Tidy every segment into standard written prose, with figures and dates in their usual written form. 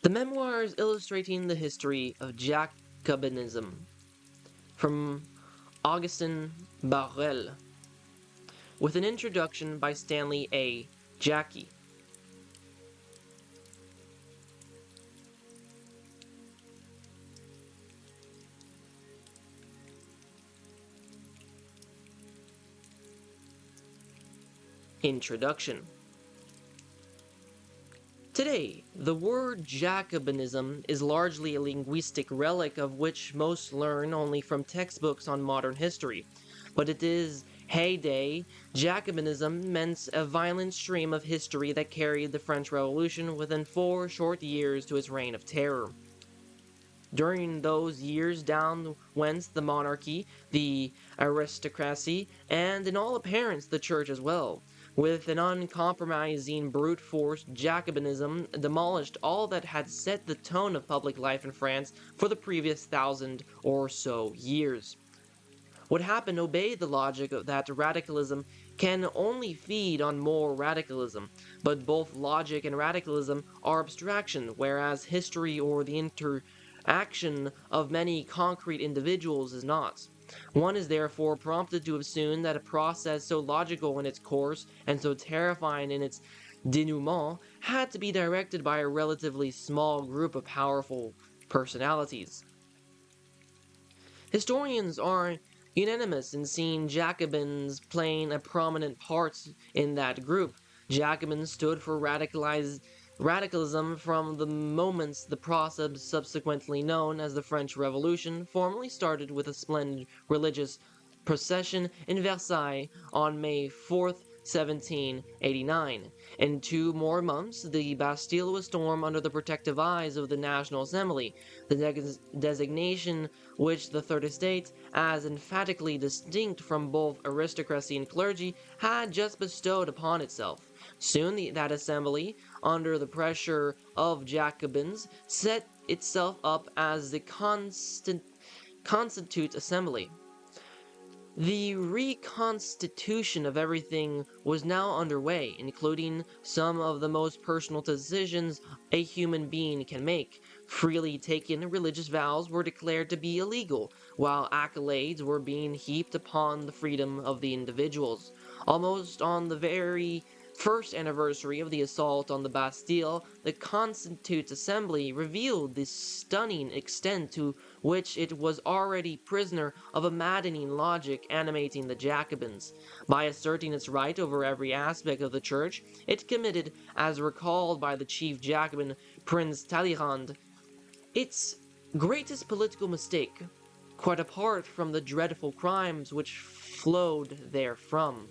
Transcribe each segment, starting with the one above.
The Memoirs illustrating the history of Jacobinism from Augustin Barruel, with an introduction by Stanley A. Jackie. Introduction. Today, the word Jacobinism is largely a linguistic relic of which most learn only from textbooks on modern history, but it is heyday. Jacobinism meant a violent stream of history that carried the French Revolution within 4 short years to its reign of terror. During those years down went the monarchy, the aristocracy, and in all appearance the church as well. With an uncompromising brute force, Jacobinism demolished all that had set the tone of public life in France for the previous 1,000 or so years. What happened obeyed the logic that radicalism can only feed on more radicalism, but both logic and radicalism are abstraction, whereas history or the interaction of many concrete individuals is not. One is therefore prompted to assume that a process so logical in its course and so terrifying in its denouement had to be directed by a relatively small group of powerful personalities. Historians are unanimous in seeing Jacobins playing a prominent part in that group. Jacobins stood for radicalism from the moment the process subsequently known as the French Revolution formally started with a splendid religious procession in Versailles on May 4th, 1789. In 2 more months, the Bastille was stormed under the protective eyes of the National Assembly, the designation which the Third Estate, as emphatically distinct from both aristocracy and clergy, had just bestowed upon itself. Soon that assembly, under the pressure of Jacobins, set itself up as the Constitute Assembly. The reconstitution of everything was now underway, including some of the most personal decisions a human being can make. Freely taken religious vows were declared to be illegal, while accolades were being heaped upon the freedom of the individuals. Almost on the very first anniversary of the assault on the Bastille, the Constitute Assembly revealed the stunning extent to which it was already prisoner of a maddening logic animating the Jacobins. By asserting its right over every aspect of the church, it committed, as recalled by the chief Jacobin, Prince Talleyrand, its greatest political mistake, quite apart from the dreadful crimes which flowed therefrom.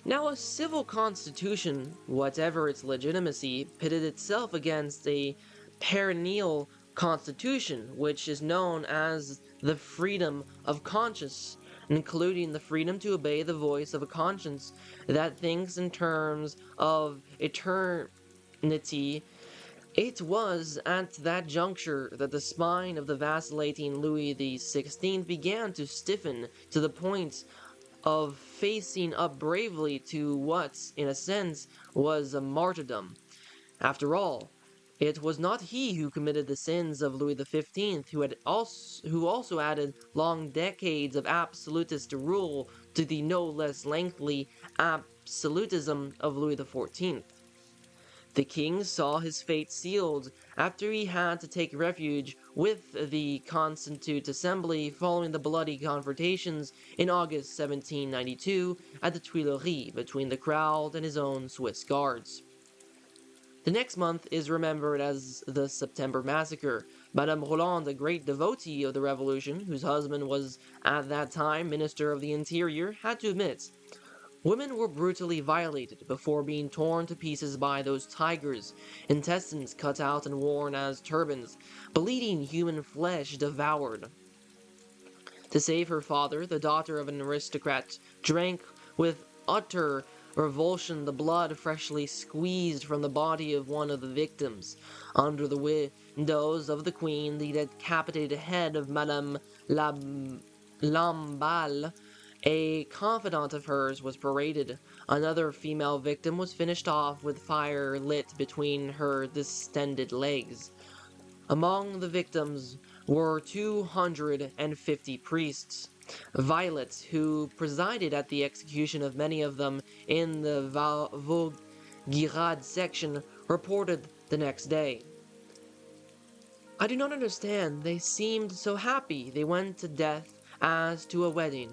Now, a civil constitution, whatever its legitimacy, pitted itself against a perennial constitution, which is known as the freedom of conscience, including the freedom to obey the voice of a conscience that thinks in terms of eternity. It was at that juncture that the spine of the vacillating Louis XVI began to stiffen to the point of facing up bravely to what, in a sense, was a martyrdom. After all, it was not he who committed the sins of Louis XV, who also added long decades of absolutist rule to the no less lengthy absolutism of Louis XIV. The king saw his fate sealed after he had to take refuge with the Constitute Assembly following the bloody confrontations in August 1792 at the Tuileries between the crowd and his own Swiss guards. The next month is remembered as the September Massacre. Madame Roland, a great devotee of the Revolution, whose husband was at that time Minister of the Interior, had to admit, women were brutally violated before being torn to pieces by those tigers, intestines cut out and worn as turbans, bleeding human flesh devoured. To save her father, the daughter of an aristocrat drank with utter revulsion the blood freshly squeezed from the body of one of the victims. Under the windows of the queen, the decapitated head of Madame Lamballe A confidant of hers was paraded. Another female victim was finished off with fire lit between her distended legs. Among the victims were 250 priests. Violet, who presided at the execution of many of them in the Vaugirard section, reported the next day. I do not understand. They seemed so happy they went to death as to a wedding.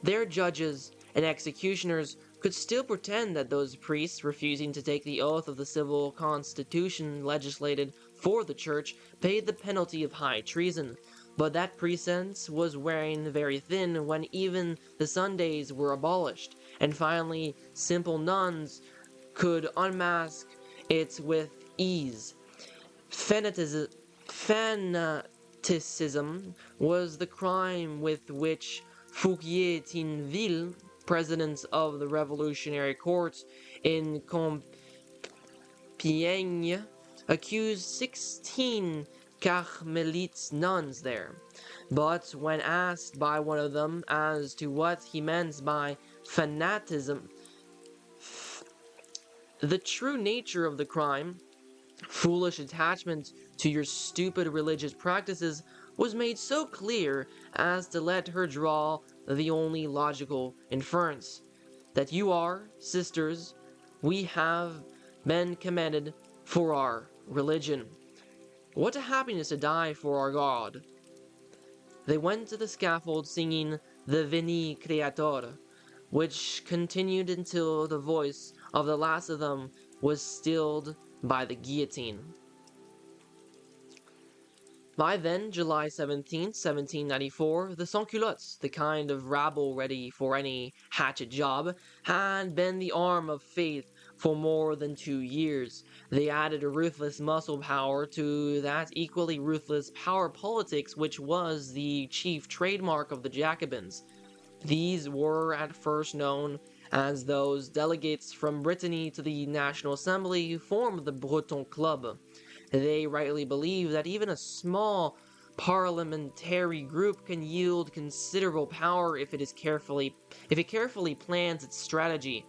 Their judges and executioners could still pretend that those priests refusing to take the oath of the civil constitution legislated for the church paid the penalty of high treason, but that pretense was wearing very thin when even the Sundays were abolished, and finally simple nuns could unmask it with ease. Fanaticism was the crime with which Fouquier-Tinville, president of the Revolutionary Court in Compiègne, accused 16 Carmelite nuns there. But when asked by one of them as to what he meant by fanaticism, the true nature of the crime, foolish attachment to your stupid religious practices, was made so clear as to let her draw the only logical inference, that you are, sisters, we have been commanded for our religion. What a happiness to die for our God. They went to the scaffold singing the Veni Creator, which continued until the voice of the last of them was stilled by the guillotine. By then, July 17th, 1794, the sans-culottes, the kind of rabble ready for any hatchet job, had been the arm of faith for more than 2 years. They added a ruthless muscle power to that equally ruthless power politics which was the chief trademark of the Jacobins. These were at first known as those delegates from Brittany to the National Assembly who formed the Breton Club. They rightly believe that even a small parliamentary group can yield considerable power if it carefully plans its strategy.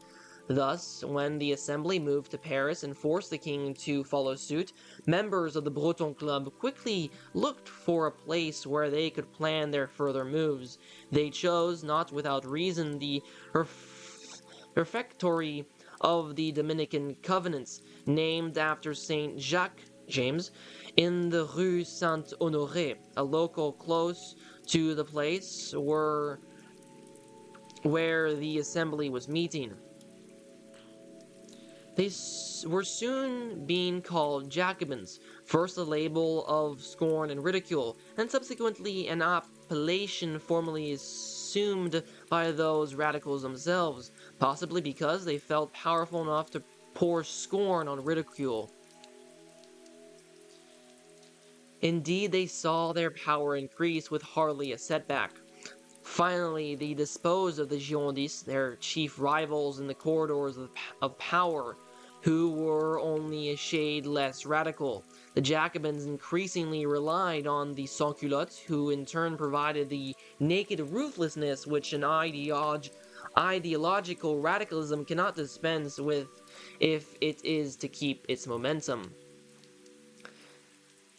Thus, when the assembly moved to Paris and forced the king to follow suit, members of the Breton Club quickly looked for a place where they could plan their further moves. They chose, not without reason, the refectory of the Dominican Covenants, named after Saint Jacques James, in the Rue Saint-Honoré, a local close to the place where the assembly was meeting. They were soon being called Jacobins, first a label of scorn and ridicule, and subsequently an appellation formally assumed by those radicals themselves, possibly because they felt powerful enough to pour scorn on ridicule. Indeed, they saw their power increase with hardly a setback. Finally, they disposed of the Girondists, their chief rivals in the corridors of power, who were only a shade less radical. The Jacobins increasingly relied on the sans-culottes, who in turn provided the naked ruthlessness which an ideological radicalism cannot dispense with if it is to keep its momentum.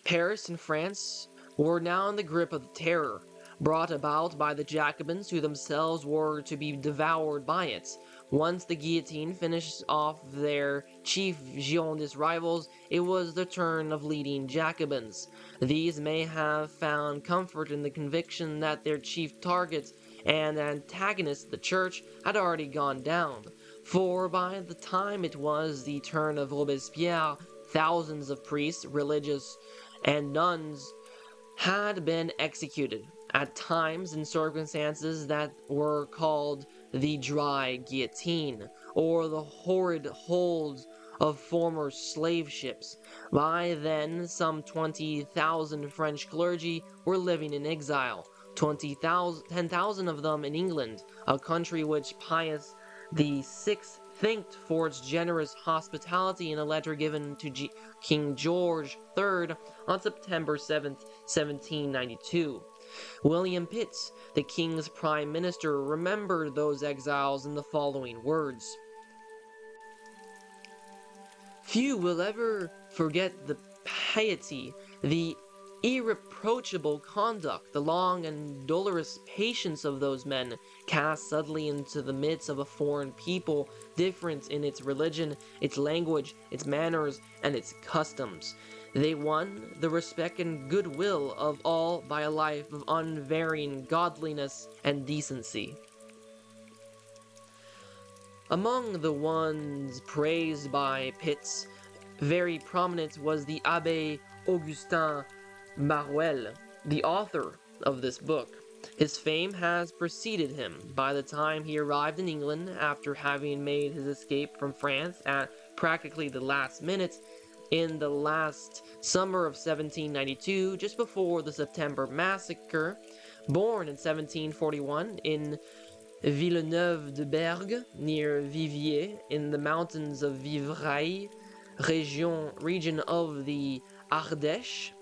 Paris and France were now in the grip of the terror, brought about by the Jacobins, who themselves were to be devoured by it. Once the guillotine finished off their chief Girondist rivals, it was the turn of leading Jacobins. These may have found comfort in the conviction that their chief target and antagonist, the Church, had already gone down, for by the time it was the turn of Robespierre, thousands of priests, religious, and nuns had been executed, at times in circumstances that were called the dry guillotine, or the horrid holds of former slave ships. By then, some 20,000 French clergy were living in exile, 10,000 of them in England, a country which Pius VI thanked for its generous hospitality in a letter given to King George III on September 7th, 1792. William Pitt, the king's prime minister, remembered those exiles in the following words: "Few will ever forget the piety, the irreproachable conduct, the long and dolorous patience of those men, cast suddenly into the midst of a foreign people, different in its religion, its language, its manners, and its customs. They won the respect and goodwill of all by a life of unvarying godliness and decency." Among the ones praised by Pitt, very prominent was the Abbé Augustin Barruel, the author of this book. His fame has preceded him. By the time he arrived in England, after having made his escape from France at practically the last minute, in the last summer of 1792, just before the September Massacre, born in 1741 in Villeneuve-de-Berg, near Viviers, in the mountains of Vivrailles, region of the Ardèche.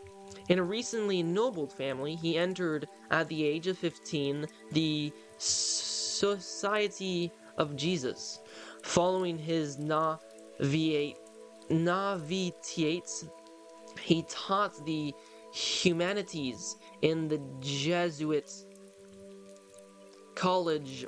In a recently ennobled family, he entered at the age of 15 the Society of Jesus. Following his novitiate, he taught the humanities in the Jesuit college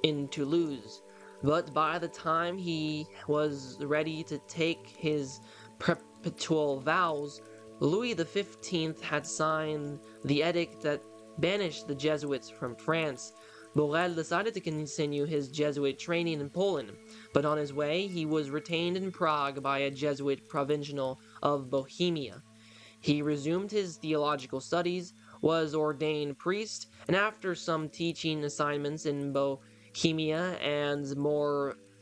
in Toulouse, but by the time he was ready to take his perpetual vows, Louis XV had signed the edict that banished the Jesuits from France. Barruel decided to continue his Jesuit training in Poland, but on his way he was retained in Prague by a Jesuit provincial of Bohemia. He resumed his theological studies, was ordained priest, and after some teaching assignments in Bohemia and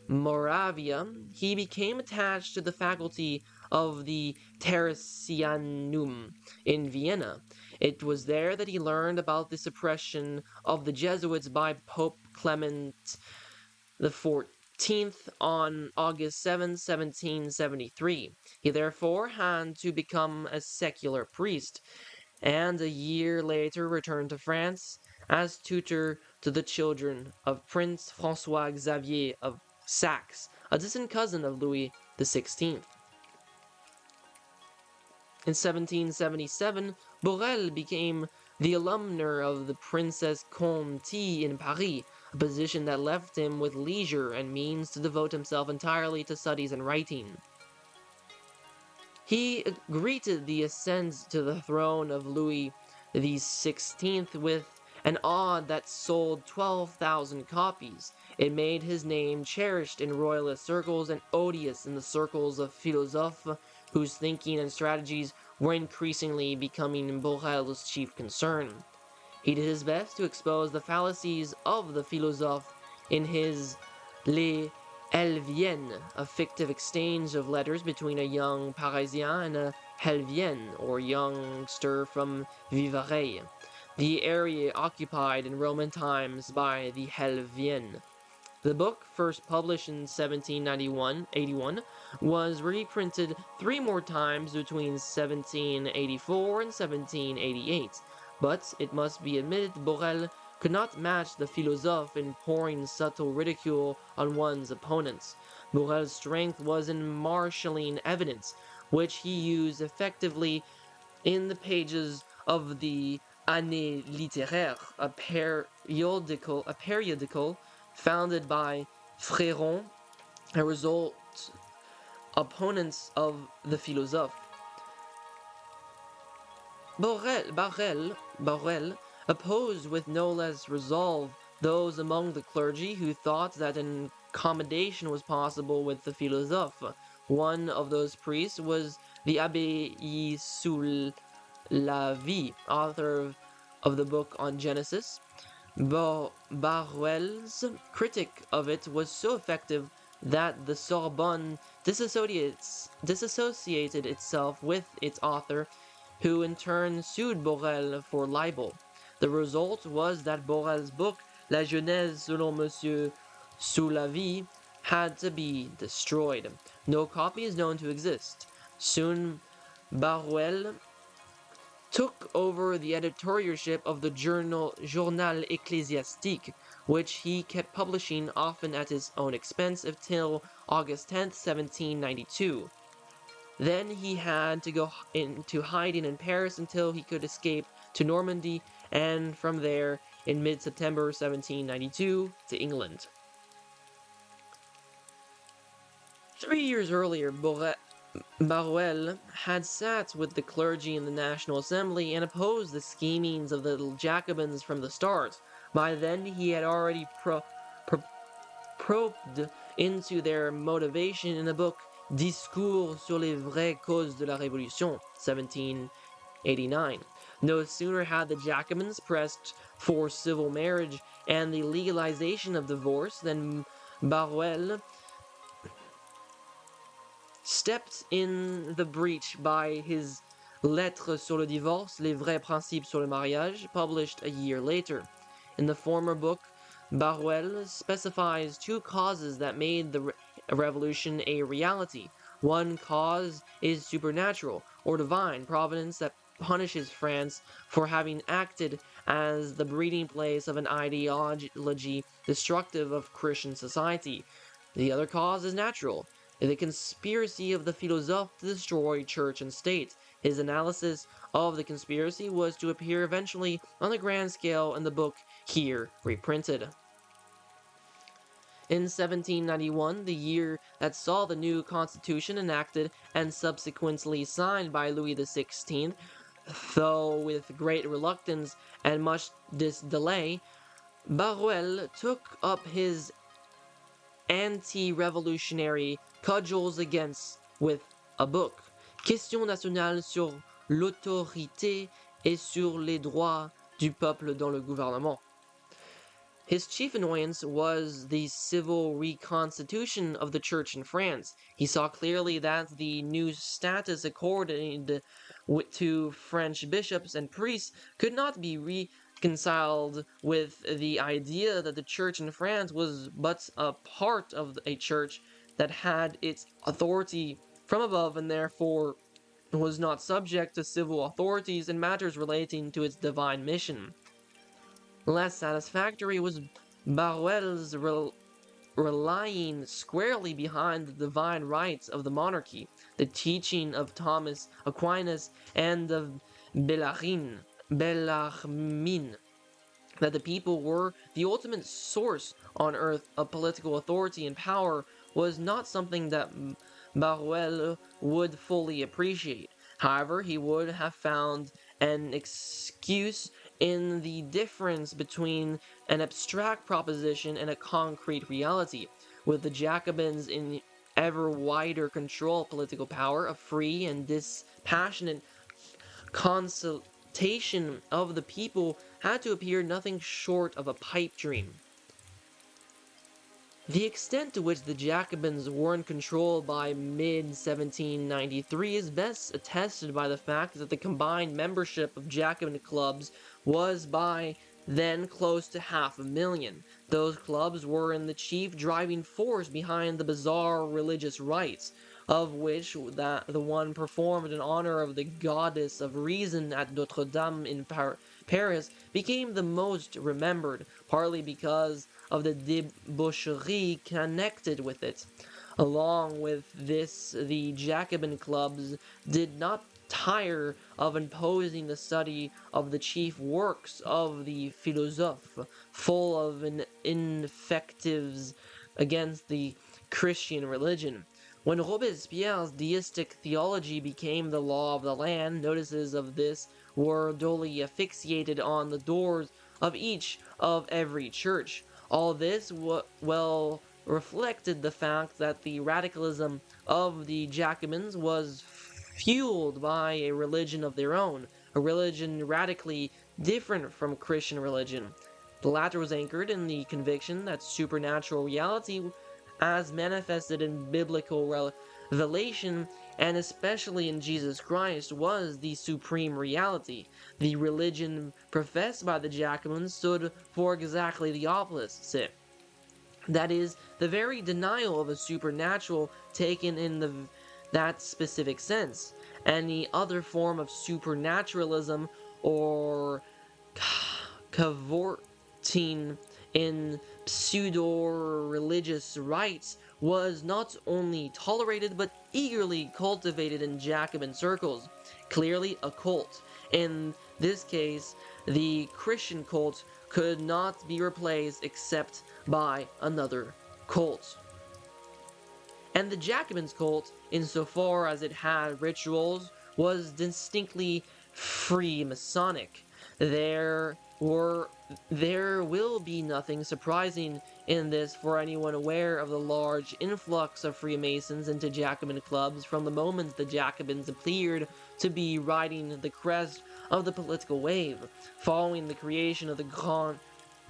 Moravia, he became attached to the faculty of the Teresianum in Vienna. It was there that he learned about the suppression of the Jesuits by Pope Clement XIV on August 7, 1773. He therefore had to become a secular priest, and a year later returned to France as tutor to the children of Prince François Xavier of Saxe, a distant cousin of Louis XVI. In 1777, Barruel became the alumner of the Princess Conti in Paris, a position that left him with leisure and means to devote himself entirely to studies and writing. He greeted the ascent to the throne of Louis XVI with an ode that sold 12,000 copies. It made his name cherished in royalist circles and odious in the circles of philosophers whose thinking and strategies were increasingly becoming Barruel's chief concern. He did his best to expose the fallacies of the philosophe in his Les Helviennes, a fictive exchange of letters between a young Parisien and a Helvienne, or youngster from Vivarais, the area occupied in Roman times by the Helvienne. The book, first published in 1781, was reprinted 3 more times between 1784 and 1788, but it must be admitted Barruel could not match the philosophe in pouring subtle ridicule on one's opponents. Barruel's strength was in marshalling evidence, which he used effectively in the pages of the Année littéraire, a periodical founded by Fréron, a result opponents of the philosophe. Barruel opposed with no less resolve those among the clergy who thought that an accommodation was possible with the philosophe. One of those priests was the Abbé Soulavie, author of the book on Genesis. Barruel's critic of it was so effective that the Sorbonne disassociated itself with its author, who in turn sued Barruel for libel. The result was that Barruel's book, La Genèse selon Monsieur Soulavie, had to be destroyed. No copy is known to exist. Soon, Barruel took over the editorship of the Journal Ecclésiastique, which he kept publishing often at his own expense until August 10th, 1792. Then he had to go into hiding in Paris until he could escape to Normandy, and from there, in mid-September 1792, to England. 3 years earlier, Barruel had sat with the clergy in the National Assembly and opposed the schemings of the Jacobins from the start. By then, he had already probed into their motivation in the book Discours sur les vraies causes de la Révolution, 1789. No sooner had the Jacobins pressed for civil marriage and the legalization of divorce than Barruel stepped in the breach by his Lettres sur le divorce, les vrais principes sur le mariage, published a year later. In the former book, Barruel specifies two causes that made the revolution a reality. One cause is supernatural, or divine providence that punishes France for having acted as the breeding place of an ideology destructive of Christian society. The other cause is natural, the conspiracy of the philosophes to destroy church and state. His analysis of the conspiracy was to appear eventually on the grand scale in the book here reprinted. In 1791, the year that saw the new constitution enacted and subsequently signed by Louis XVI, though with great reluctance and much delay, Barruel took up his anti-revolutionary cudgels against with a book, Question nationale sur l'autorité et sur les droits du peuple dans le gouvernement. His chief annoyance was the civil reconstitution of the church in France. He saw clearly that the new status accorded to French bishops and priests could not be reconciled with the idea that the church in France was but a part of a church that had its authority from above and therefore was not subject to civil authorities in matters relating to its divine mission. Less satisfactory was Barruel's relying squarely behind the divine rights of the monarchy, the teaching of Thomas Aquinas and of Bellarmine, that the people were the ultimate source on earth of political authority and power, was not something that Barruel would fully appreciate. However, he would have found an excuse in the difference between an abstract proposition and a concrete reality. With the Jacobins in ever wider control of political power, a free and dispassionate consultation of the people had to appear nothing short of a pipe dream. The extent to which the Jacobins weren't controlled by mid-1793 is best attested by the fact that the combined membership of Jacobin clubs was by then close to 500,000. Those clubs were in the chief driving force behind the bizarre religious rites, of which the one performed in honor of the goddess of reason at Notre Dame in Paris became the most remembered, partly because of the debauchery connected with it. Along with this, the Jacobin clubs did not tire of imposing the study of the chief works of the philosophes, full of invectives against the Christian religion. When Robespierre's deistic theology became the law of the land, notices of this were duly affixated on the doors of each of every church. All this well reflected the fact that the radicalism of the Jacobins was fueled by a religion of their own, a religion radically different from Christian religion. The latter was anchored in the conviction that supernatural reality, as manifested in biblical revelation, and especially in Jesus Christ, was the supreme reality. The religion professed by the Jacobins stood for exactly the opposite. That is, the very denial of a supernatural taken in the that specific sense. Any other form of supernaturalism or cavorting in pseudo-religious rites was not only tolerated but eagerly cultivated in Jacobin circles, clearly a cult. In this case, the Christian cult could not be replaced except by another cult. And the Jacobins' cult, insofar as it had rituals, was distinctly Freemasonic. There were there will be nothing surprising in this for anyone aware of the large influx of Freemasons into Jacobin clubs from the moment the Jacobins appeared to be riding the crest of the political wave, following the creation of the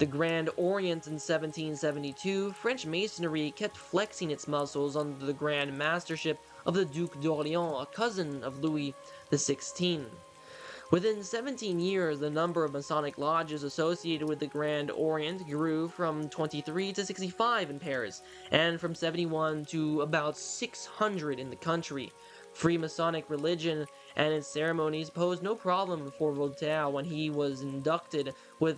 Grand Orient in 1772. French Masonry kept flexing its muscles under the grand mastership of the Duc d'Orléans, a cousin of Louis XVI. Within 17 years, the number of Masonic lodges associated with the Grand Orient grew from 23 to 65 in Paris, and from 71 to about 600 in the country. Freemasonic religion and its ceremonies posed no problem for Voltaire when he was inducted with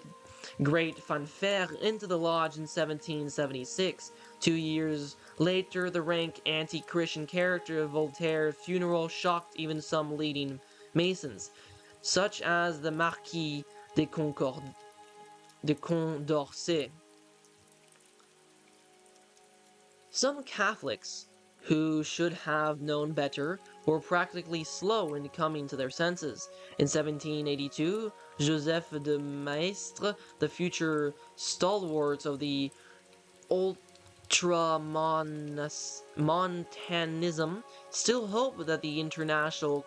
great fanfare into the lodge in 1776. 2 years later, the rank anti-Christian character of Voltaire's funeral shocked even some leading Masons, such as the Marquis de Condorcet. Some Catholics, who should have known better, were practically slow in coming to their senses. In 1782, Joseph de Maistre, the future stalwart of the ultramontanism, still hoped that the international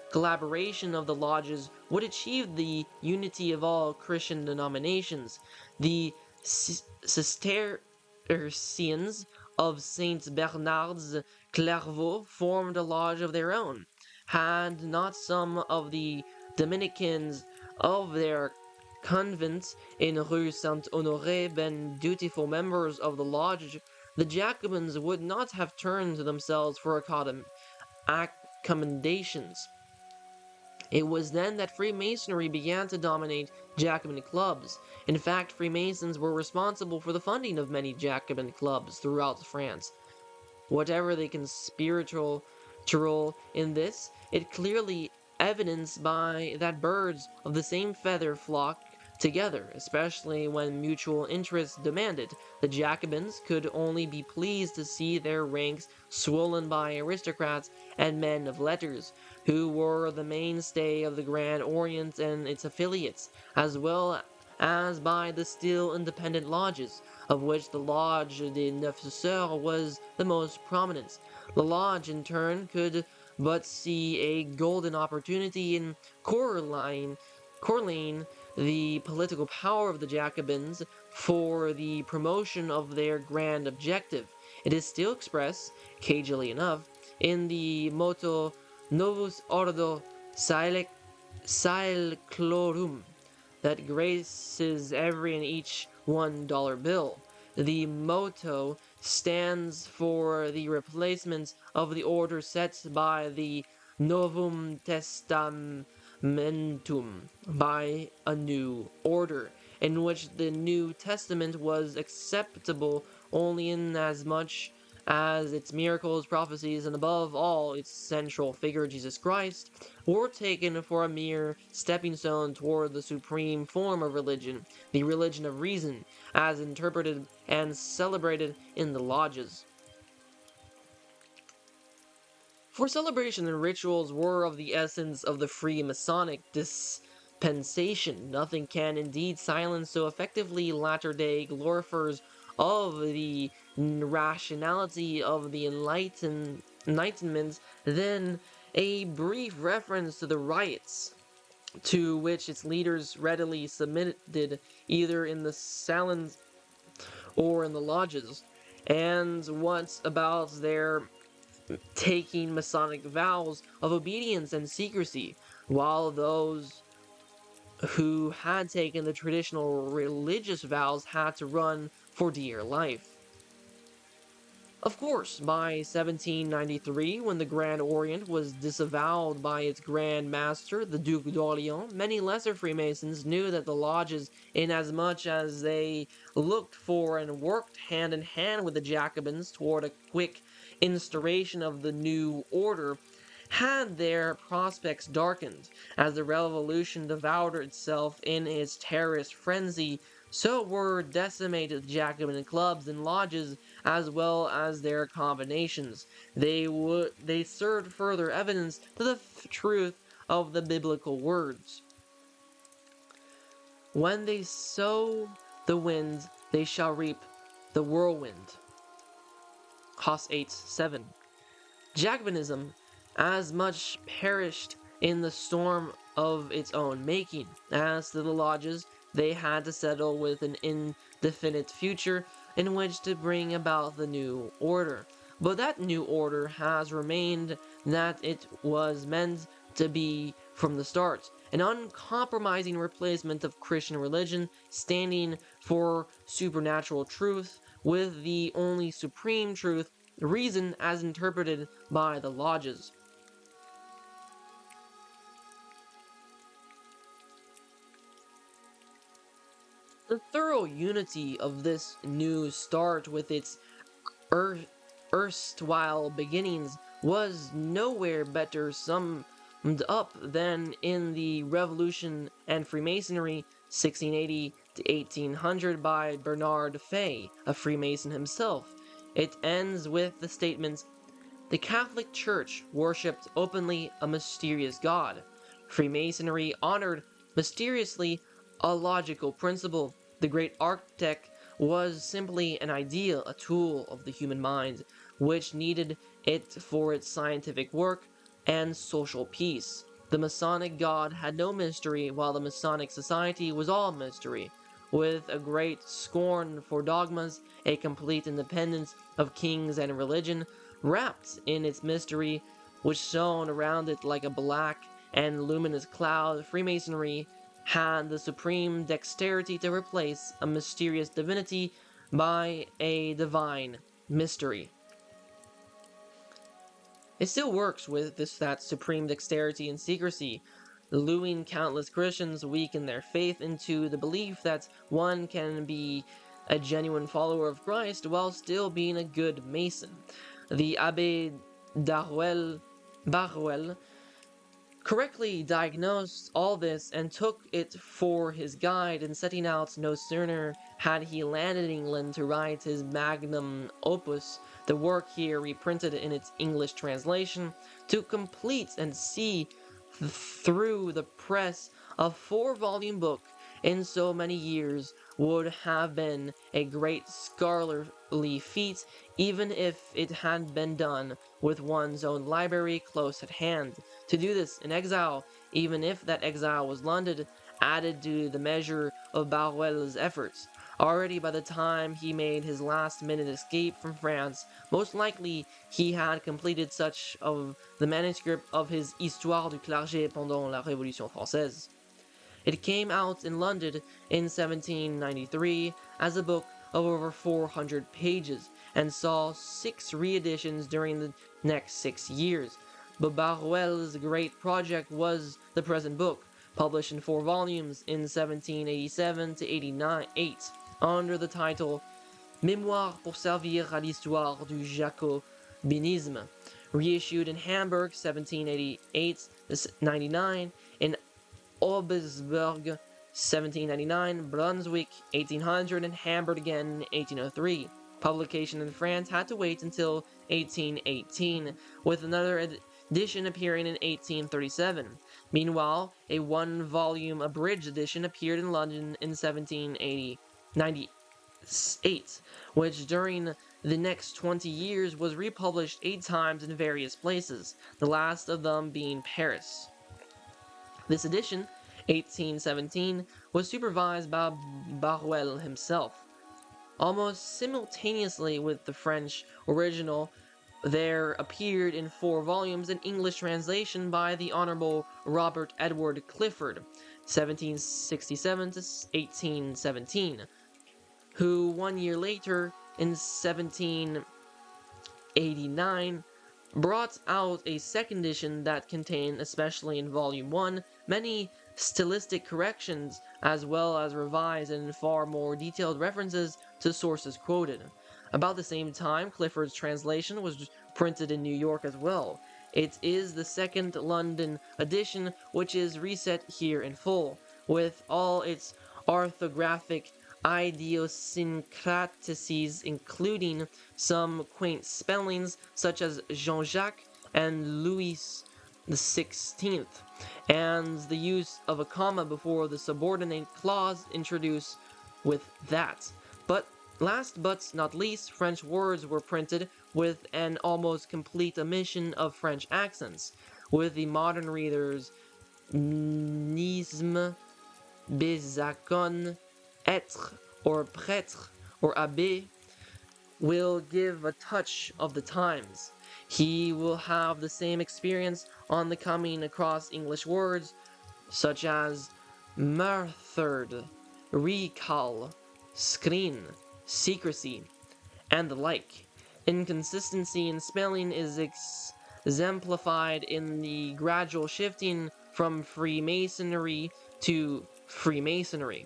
collaboration of the lodges would achieve the unity of all Christian denominations. The Cistercians of Saint Bernard's Clairvaux formed a lodge of their own. Had not some of the Dominicans of their convent in Rue Saint-Honoré been dutiful members of the lodge, the Jacobins would not have turned to themselves for accommodations. It was then that Freemasonry began to dominate Jacobin clubs. In fact, Freemasons were responsible for the funding of many Jacobin clubs throughout France. Whatever the conspiratorial in this, it clearly evidenced by that birds of the same feather flock together, especially when mutual interests demanded. The Jacobins could only be pleased to see their ranks swollen by aristocrats and men of letters, who were the mainstay of the Grand Orient and its affiliates, as well as by the still independent lodges, of which the Lodge des Neuf Sœurs was the most prominent. The lodge, in turn, could but see a golden opportunity in correlating the political power of the Jacobins for the promotion of their grand objective. It is still expressed, cagily enough, in the motto Novus Ordo Saeclorum, that graces every and each $1 bill. The motto stands for the replacement of the order set by the Novum Testamentum by a new order, in which the New Testament was acceptable only in as much as its miracles, prophecies, and above all its central figure, Jesus Christ, were taken for a mere stepping stone toward the supreme form of religion, the religion of reason, as interpreted and celebrated in the lodges. For celebration and rituals were of the essence of the Freemasonic dispensation. Nothing can indeed silence so effectively latter-day glorifiers of the rationality of the Enlightenment than a brief reference to the riots to which its leaders readily submitted, either in the salons or in the lodges, and what about their taking Masonic vows of obedience and secrecy, while those who had taken the traditional religious vows had to run for dear life. Of course, by 1793, when the Grand Orient was disavowed by its Grand Master, the Duc d'Orléans, many lesser Freemasons knew that the lodges, inasmuch as they looked for and worked hand in hand with the Jacobins toward a quick instauration of the new order, had their prospects darkened. As the revolution devoured itself in its terrorist frenzy, so were decimated the Jacobin clubs and lodges as well as their combinations. They served further evidence to the truth of the biblical words. When they sow the wind, they shall reap the whirlwind. Hos 8:7. Jacobinism as much perished in the storm of its own making. As to the lodges, they had to settle with an indefinite future in which to bring about the new order. But that new order has remained that it was meant to be from the start, an uncompromising replacement of Christian religion, standing for supernatural truth, with the only supreme truth, reason as interpreted by the lodges. The thorough unity of this new start with its erstwhile beginnings was nowhere better summed up than in the Revolution and Freemasonry 1680 to 1800 by Bernard Fay, a Freemason himself. It ends with the statement, "The Catholic Church worshipped openly a mysterious God. Freemasonry honored mysteriously a logical principle. The great architect was simply an idea, a tool of the human mind, which needed it for its scientific work and social peace. The Masonic God had no mystery, while the Masonic society was all mystery. With a great scorn for dogmas, a complete independence of kings and religion, wrapped in its mystery, which shone around it like a black and luminous cloud, Freemasonry had the supreme dexterity to replace a mysterious divinity by a divine mystery." It still works with that supreme dexterity and secrecy, luring countless Christians weak in their faith into the belief that one can be a genuine follower of Christ while still being a good Mason. The Abbé Barruel correctly diagnosed all this and took it for his guide in setting out. No sooner had he landed in England to write his magnum opus, the work here reprinted in its English translation, to complete and see through the press a 4-volume book in so many years would have been a great scholarly feat, even if it had been done with one's own library close at hand. To do this in exile, even if that exile was London, added to the measure of Barruel's efforts. Already by the time he made his last-minute escape from France, most likely he had completed such of the manuscript of his Histoire du clergé pendant la Révolution française. It came out in London in 1793 as a book of over 400 pages and saw 6 re-editions during the next 6 years. But Barruel's great project was the present book, published in 4 volumes in 1787 to 88, under the title Memoirs pour servir à l'histoire du Jacobinisme, reissued in Hamburg 1788-99, in Augsburg 1799, Brunswick 1800, and Hamburg again in 1803. Publication in France had to wait until 1818, with another edition appearing in 1837. Meanwhile, a 1-volume abridged edition appeared in London in 1798, which during the next 20 years was republished 8 times in various places, the last of them being Paris. This edition, 1817, was supervised by Barruel himself. Almost simultaneously with the French original, there appeared in 4 volumes an English translation by the Honorable Robert Edward Clifford, 1767 to 1817, who 1 year later, in 17 1689, brought out a second edition that contained, especially in Volume 1, many stylistic corrections as well as revised and far more detailed references to sources quoted. About the same time, Clifford's translation was printed in New York as well. It is the second London edition, which is reset here in full, with all its orthographic idiosyncrasies, including some quaint spellings such as Jean-Jacques and Louis XVI, and the use of a comma before the subordinate clause introduced with that. But last but not least, French words were printed with an almost complete omission of French accents, with the modern readers nisme, bezakon, être, or prêtre, or abbé will give a touch of the times. He will have the same experience on the coming across English words such as murthered, recall, screen, secrecy, and the like. Inconsistency in spelling is exemplified in the gradual shifting from Freemasonry to Freemasonry.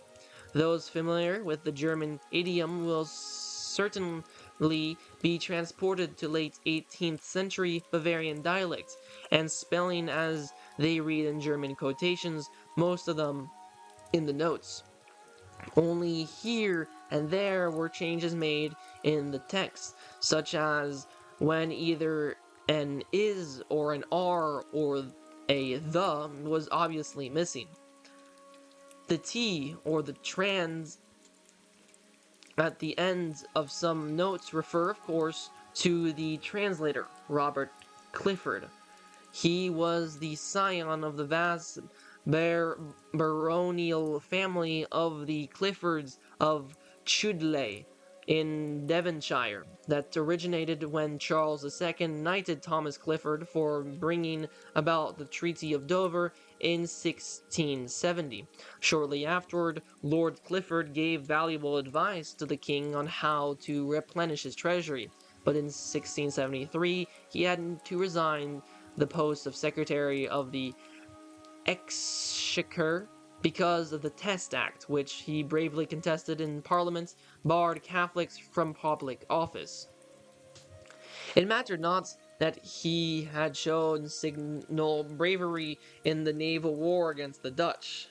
Those familiar with the German idiom will certainly be transported to late 18th century Bavarian dialect and spelling as they read in German quotations, most of them in the notes. Only here and there were changes made in the text, such as when either an is or an are or a the was obviously missing. The T or the trans at the end of some notes refer, of course, to the translator, Robert Clifford. He was the scion of the vast baronial family of the Cliffords of Chudleigh in Devonshire that originated when Charles II knighted Thomas Clifford for bringing about the Treaty of Dover in 1670. Shortly afterward, Lord Clifford gave valuable advice to the king on how to replenish his treasury, but in 1673 he had to resign the post of Secretary of the Exchequer because of the Test Act, which he bravely contested in Parliament, barred Catholics from public office. It mattered not that he had shown signal bravery in the naval war against the Dutch.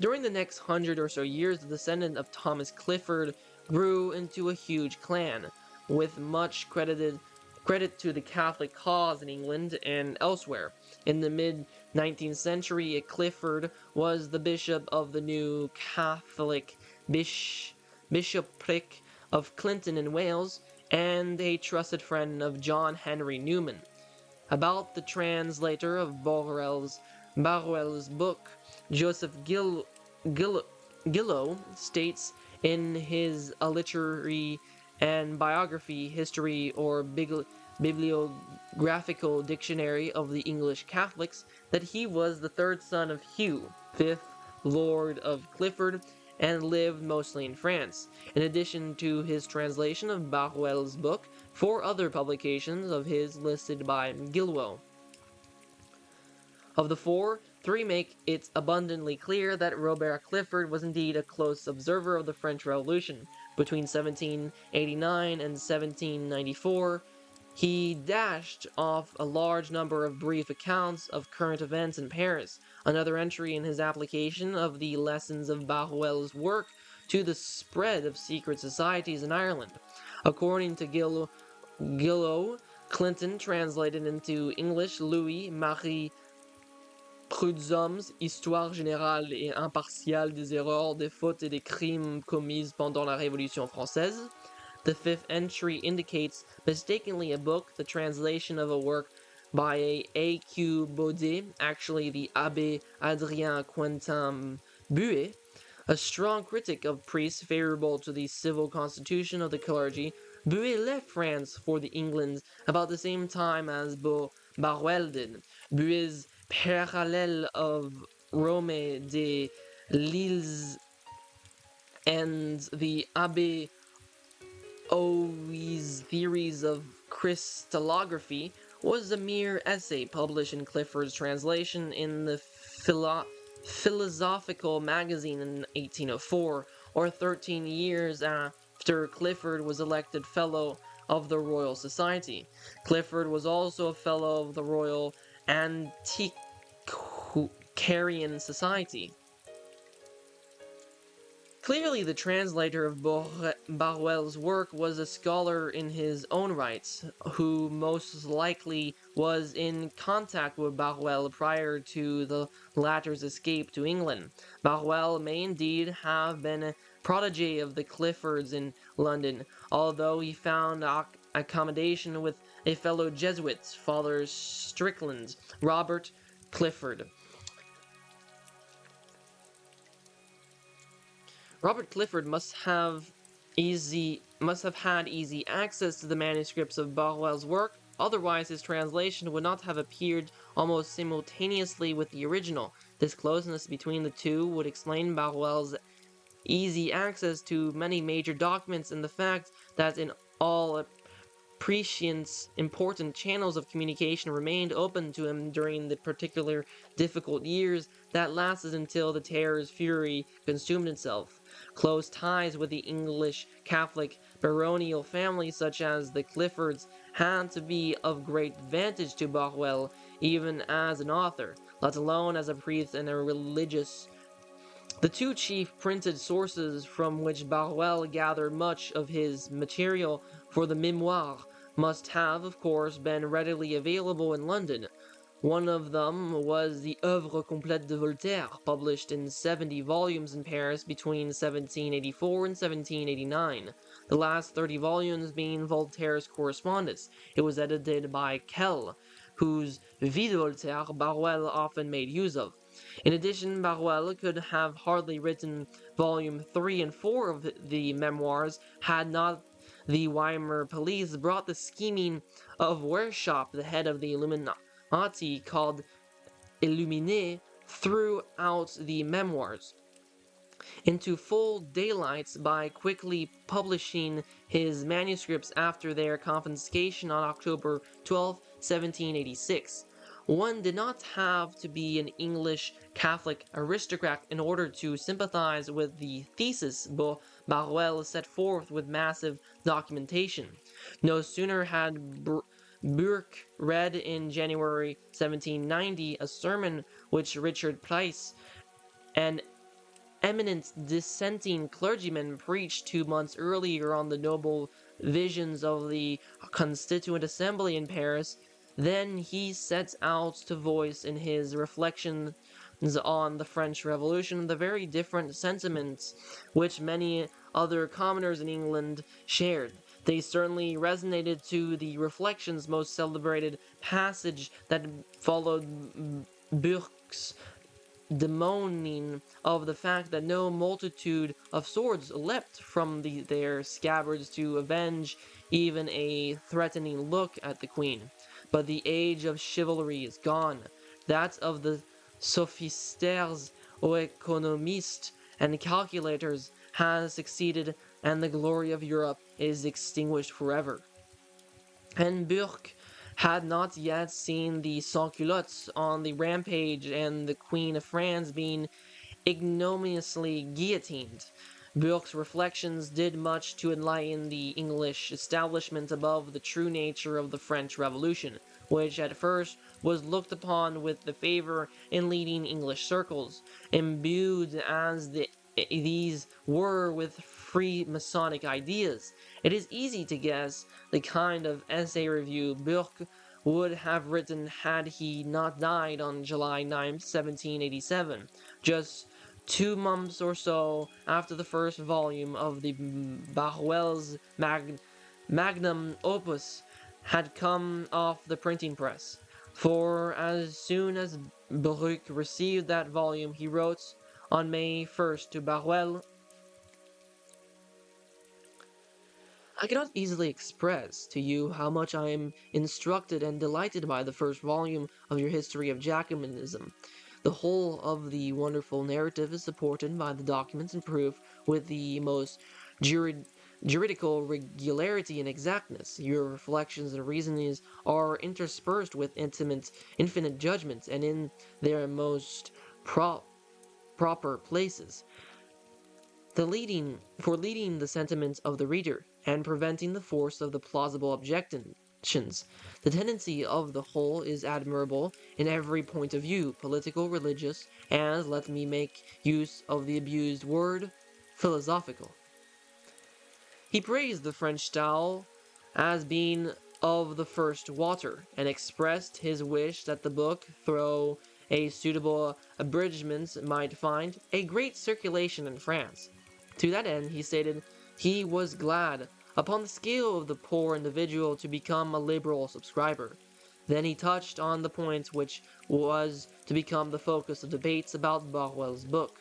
During the next 100 or so years, the descendant of Thomas Clifford grew into a huge clan, with much credit to the Catholic cause in England and elsewhere. In the mid-19th century, Clifford was the bishop of the new Catholic bishopric of Clinton in Wales, and a trusted friend of John Henry Newman. About the translator of Barruel's book, Joseph Gillow states in his A Literary and Biography, History, or Bibliographical Dictionary of the English Catholics that he was the third son of Hugh, 5th Lord of Clifford, and lived mostly in France. In addition to his translation of Barruel's book, 4 other publications of his listed by Gillow. Of the 4, 3 make it abundantly clear that Robert Clifford was indeed a close observer of the French Revolution. Between 1789 and 1794, he dashed off a large number of brief accounts of current events in Paris, another entry in his application of the lessons of Barruel's work to the spread of secret societies in Ireland. According to Gillow, Clinton translated into English Louis-Marie Prud'homme's Histoire générale et impartiale des erreurs, des fautes et des crimes commis pendant la Révolution française. The 5th entry indicates mistakenly a book, the translation of a work by A.Q. Baudet, actually the Abbé Adrien Quentin Buet, a strong critic of priests favorable to the civil constitution of the clergy. Buet left France for the England about the same time as Barruel did. Buet's Parallèle of Rome de Lille and the Abbé Owe's theories of crystallography was a mere essay published in Clifford's translation in the Philosophical Magazine in 1804, or 13 years after Clifford was elected Fellow of the Royal Society. Clifford was also a Fellow of the Royal Antiquarian Society. Clearly, the translator of Barruel's work was a scholar in his own rights, who most likely was in contact with Barruel prior to the latter's escape to England. Barruel may indeed have been a protege of the Cliffords in London, although he found accommodation with a fellow Jesuit, Father Strickland, Robert Clifford. Robert Clifford must have had easy access to the manuscripts of Barruel's work, otherwise his translation would not have appeared almost simultaneously with the original. This closeness between the two would explain Barruel's easy access to many major documents and the fact that in all prescience important channels of communication remained open to him during the particular difficult years that lasted until the terror's fury consumed itself. Close ties with the English Catholic baronial families such as the Cliffords had to be of great advantage to Barruel, even as an author, let alone as a priest and a religious. The two chief printed sources from which Barruel gathered much of his material for the Memoirs must have, of course, been readily available in London. One of them was the Œuvre complète de Voltaire, published in 70 volumes in Paris between 1784 and 1789, the last 30 volumes being Voltaire's correspondence. It was edited by Kell, whose Vie de Voltaire Barruel often made use of. In addition, Barruel could have hardly written volume 3 and 4 of the Memoirs had not the Weimar police brought the scheming of Reshape, the head of the Illuminati called Illuminé, throughout the Memoirs into full daylight by quickly publishing his manuscripts after their confiscation on October 12, 1786. One did not have to be an English Catholic aristocrat in order to sympathize with the thesis Barruel set forth with massive documentation. No sooner had Burke read in January 1790 a sermon which Richard Price, an eminent dissenting clergyman, preached 2 months earlier on the noble visions of the Constituent Assembly in Paris, then he sets out to voice in his reflections on the French Revolution the very different sentiments which many other commoners in England shared. They certainly resonated to the reflections most celebrated passage that followed Burke's bemoaning of the fact that no multitude of swords leapt from their scabbards to avenge even a threatening look at the queen. But the age of chivalry is gone. That of the sophisters or economistes and calculators has succeeded, and the glory of Europe is extinguished forever. And Burke had not yet seen the sans-culottes on the rampage and the Queen of France being ignominiously guillotined. Burke's reflections did much to enlighten the English establishment above the true nature of the French Revolution, which at first was looked upon with the favor in leading English circles, imbued as these were with Freemasonic ideas. It is easy to guess the kind of essay review Burke would have written had he not died on July 9, 1787, just 2 months or so after the first volume of the Barruel's magnum opus had come off the printing press. For as soon as Burke received that volume, he wrote on May 1st to Barruel, I cannot easily express to you how much I am instructed and delighted by the first volume of your history of Jacobinism. The whole of the wonderful narrative is supported by the documents and proof with the most juridical regularity and exactness. Your reflections and reasonings are interspersed with infinite judgments, and in their most proper places. Leading the sentiments of the reader, and preventing the force of the plausible objections. The tendency of the whole is admirable in every point of view, political, religious, and, let me make use of the abused word, philosophical. He praised the French style as being of the first water, and expressed his wish that the book, through a suitable abridgment, might find a great circulation in France. To that end, he stated, he was glad, upon the scale of the poor individual, to become a liberal subscriber. Then he touched on the point which was to become the focus of debates about Barruel's book.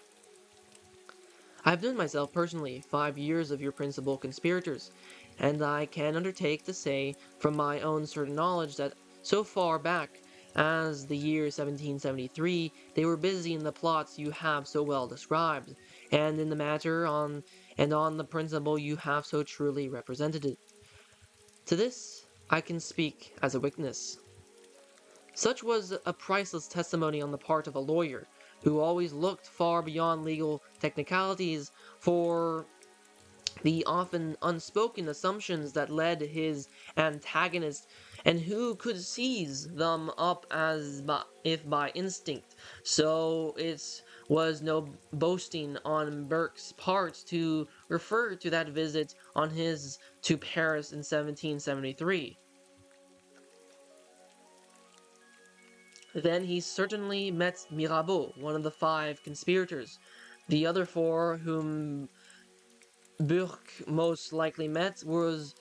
I have known myself personally 5 years of your principal conspirators, and I can undertake to say from my own certain knowledge that so far back as the year 1773 they were busy in the plots you have so well described, and in the matter on the principle you have so truly represented it. To this I can speak as a witness. Such was a priceless testimony on the part of a lawyer, who always looked far beyond legal technicalities for the often unspoken assumptions that led his antagonist, and who could seize them up as if by instinct. So it was no boasting on Burke's part to refer to that visit on his to Paris in 1773. Then he certainly met Mirabeau, one of the 5 conspirators. The other 4 whom Burke most likely met was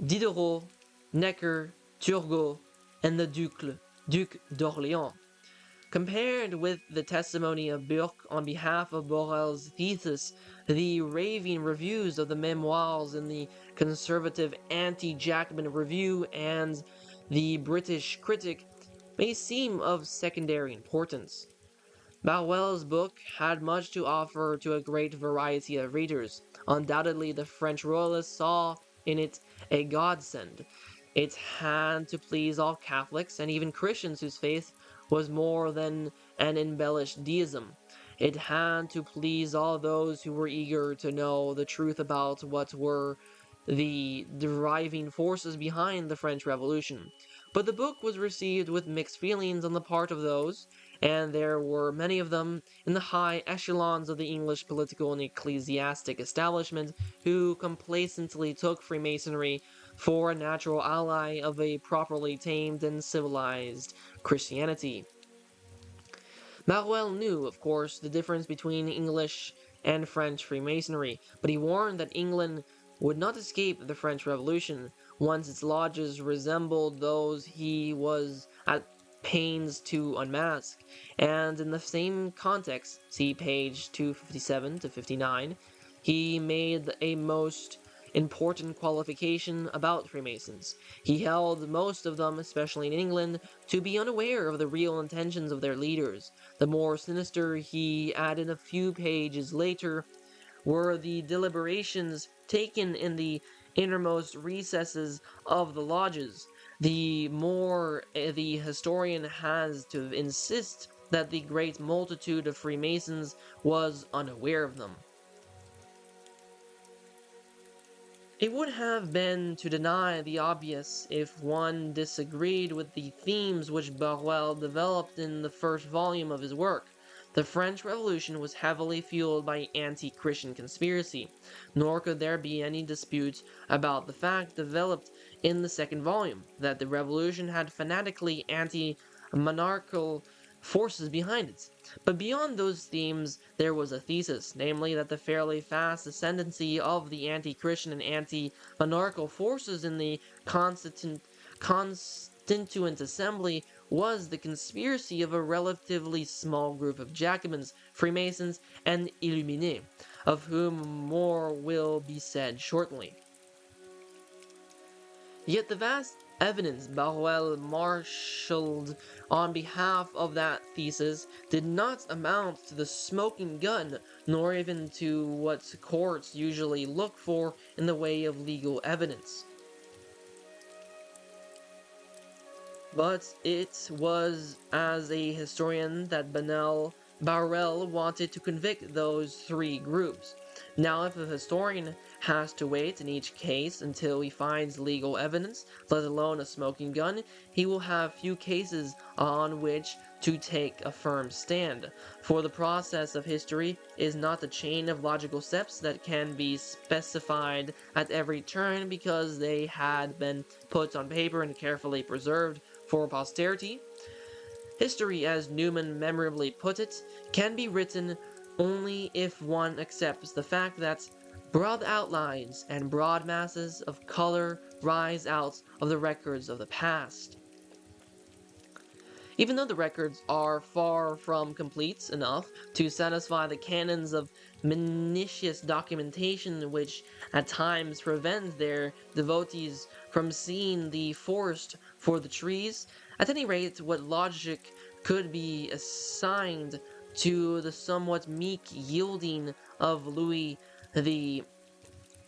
Diderot, Necker, Turgot, and the Duc d'Orléans. Compared with the testimony of Burke on behalf of Barruel's thesis, the raving reviews of the Memoirs in the conservative anti-Jacobin Review and the British Critic may seem of secondary importance. Barruel's book had much to offer to a great variety of readers. Undoubtedly, the French royalists saw in it a godsend. It had to please all Catholics and even Christians whose faith was more than an embellished deism. It had to please all those who were eager to know the truth about what were the driving forces behind the French Revolution. But the book was received with mixed feelings on the part of those, and there were many of them in the high echelons of the English political and ecclesiastic establishment, who complacently took Freemasonry for a natural ally of a properly tamed and civilized Christianity. Barruel knew, of course, the difference between English and French Freemasonry, but he warned that England would not escape the French Revolution once its lodges resembled those he was at pains to unmask, and in the same context, see page 257 to 59, he made a most important qualification about Freemasons. He held most of them, especially in England, to be unaware of the real intentions of their leaders. The more sinister, he added a few pages later, were the deliberations taken in the innermost recesses of the lodges. The more the historian has to insist that the great multitude of Freemasons was unaware of them. It would have been to deny the obvious if one disagreed with the themes which Barruel developed in the first volume of his work. The French Revolution was heavily fueled by anti-Christian conspiracy, nor could there be any dispute about the fact developed in the second volume, that the revolution had fanatically anti-monarchical forces behind it. But beyond those themes, there was a thesis, namely that the fairly fast ascendancy of the anti-Christian and anti-monarchical forces in the Constituent Assembly was the conspiracy of a relatively small group of Jacobins, Freemasons, and Illuminés, of whom more will be said shortly. Yet the vast evidence Barruel marshaled on behalf of that thesis did not amount to the smoking gun, nor even to what courts usually look for in the way of legal evidence. But it was as a historian that Barruel wanted to convict those three groups. Now, if a historian has to wait in each case until he finds legal evidence, let alone a smoking gun, he will have few cases on which to take a firm stand. For the process of history is not a chain of logical steps that can be specified at every turn because they had been put on paper and carefully preserved for posterity. History, as Newman memorably put it, can be written only if one accepts the fact that broad outlines and broad masses of color rise out of the records of the past. Even though the records are far from complete enough to satisfy the canons of minutious documentation which at times prevent their devotees from seeing the forest for the trees, at any rate what logic could be assigned to the somewhat meek yielding of Louis the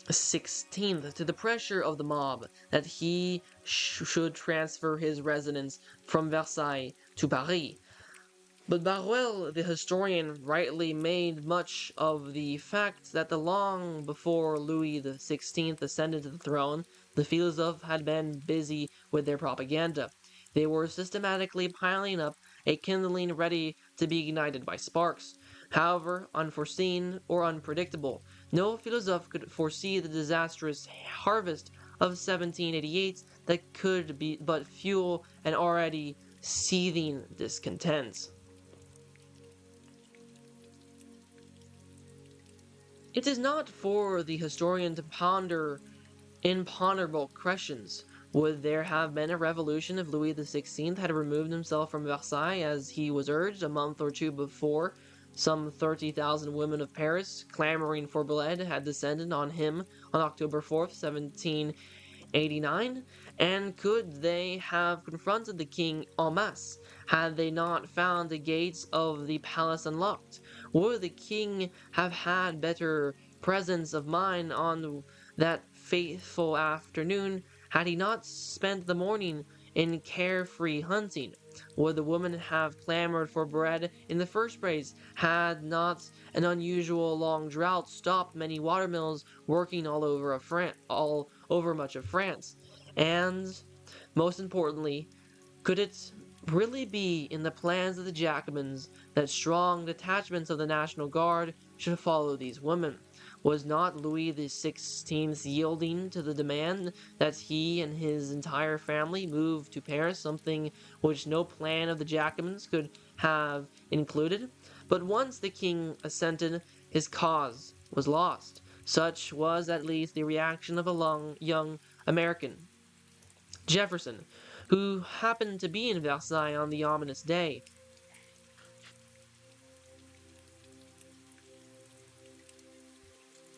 16th to the pressure of the mob that he should transfer his residence from Versailles to Paris. But Barruel, the historian, rightly made much of the fact that long before Louis the 16th ascended to the throne, the philosophes had been busy with their propaganda. They were systematically piling up a kindling ready to be ignited by sparks. However unforeseen or unpredictable, no philosophe could foresee the disastrous harvest of 1788 that could but fuel an already seething discontent. It is not for the historian to ponder imponderable questions. Would there have been a revolution if Louis XVI had removed himself from Versailles as he was urged a month or two before? Some 30,000 women of Paris, clamoring for blood, had descended on him on October 4th, 1789, and could they have confronted the king en masse had they not found the gates of the palace unlocked? Would the king have had better presence of mind on that fateful afternoon had he not spent the morning in carefree hunting? Would the woman have clamored for bread in the first place had not an unusual long drought stopped many watermills working all over much of France? And most importantly, could it really be in the plans of the Jacobins that strong detachments of the National Guard should follow these women? Was not Louis XVI yielding to the demand that he and his entire family move to Paris, something which no plan of the Jacobins could have included? But once the king assented, his cause was lost. Such was at least the reaction of a young American, Jefferson, who happened to be in Versailles on the ominous day.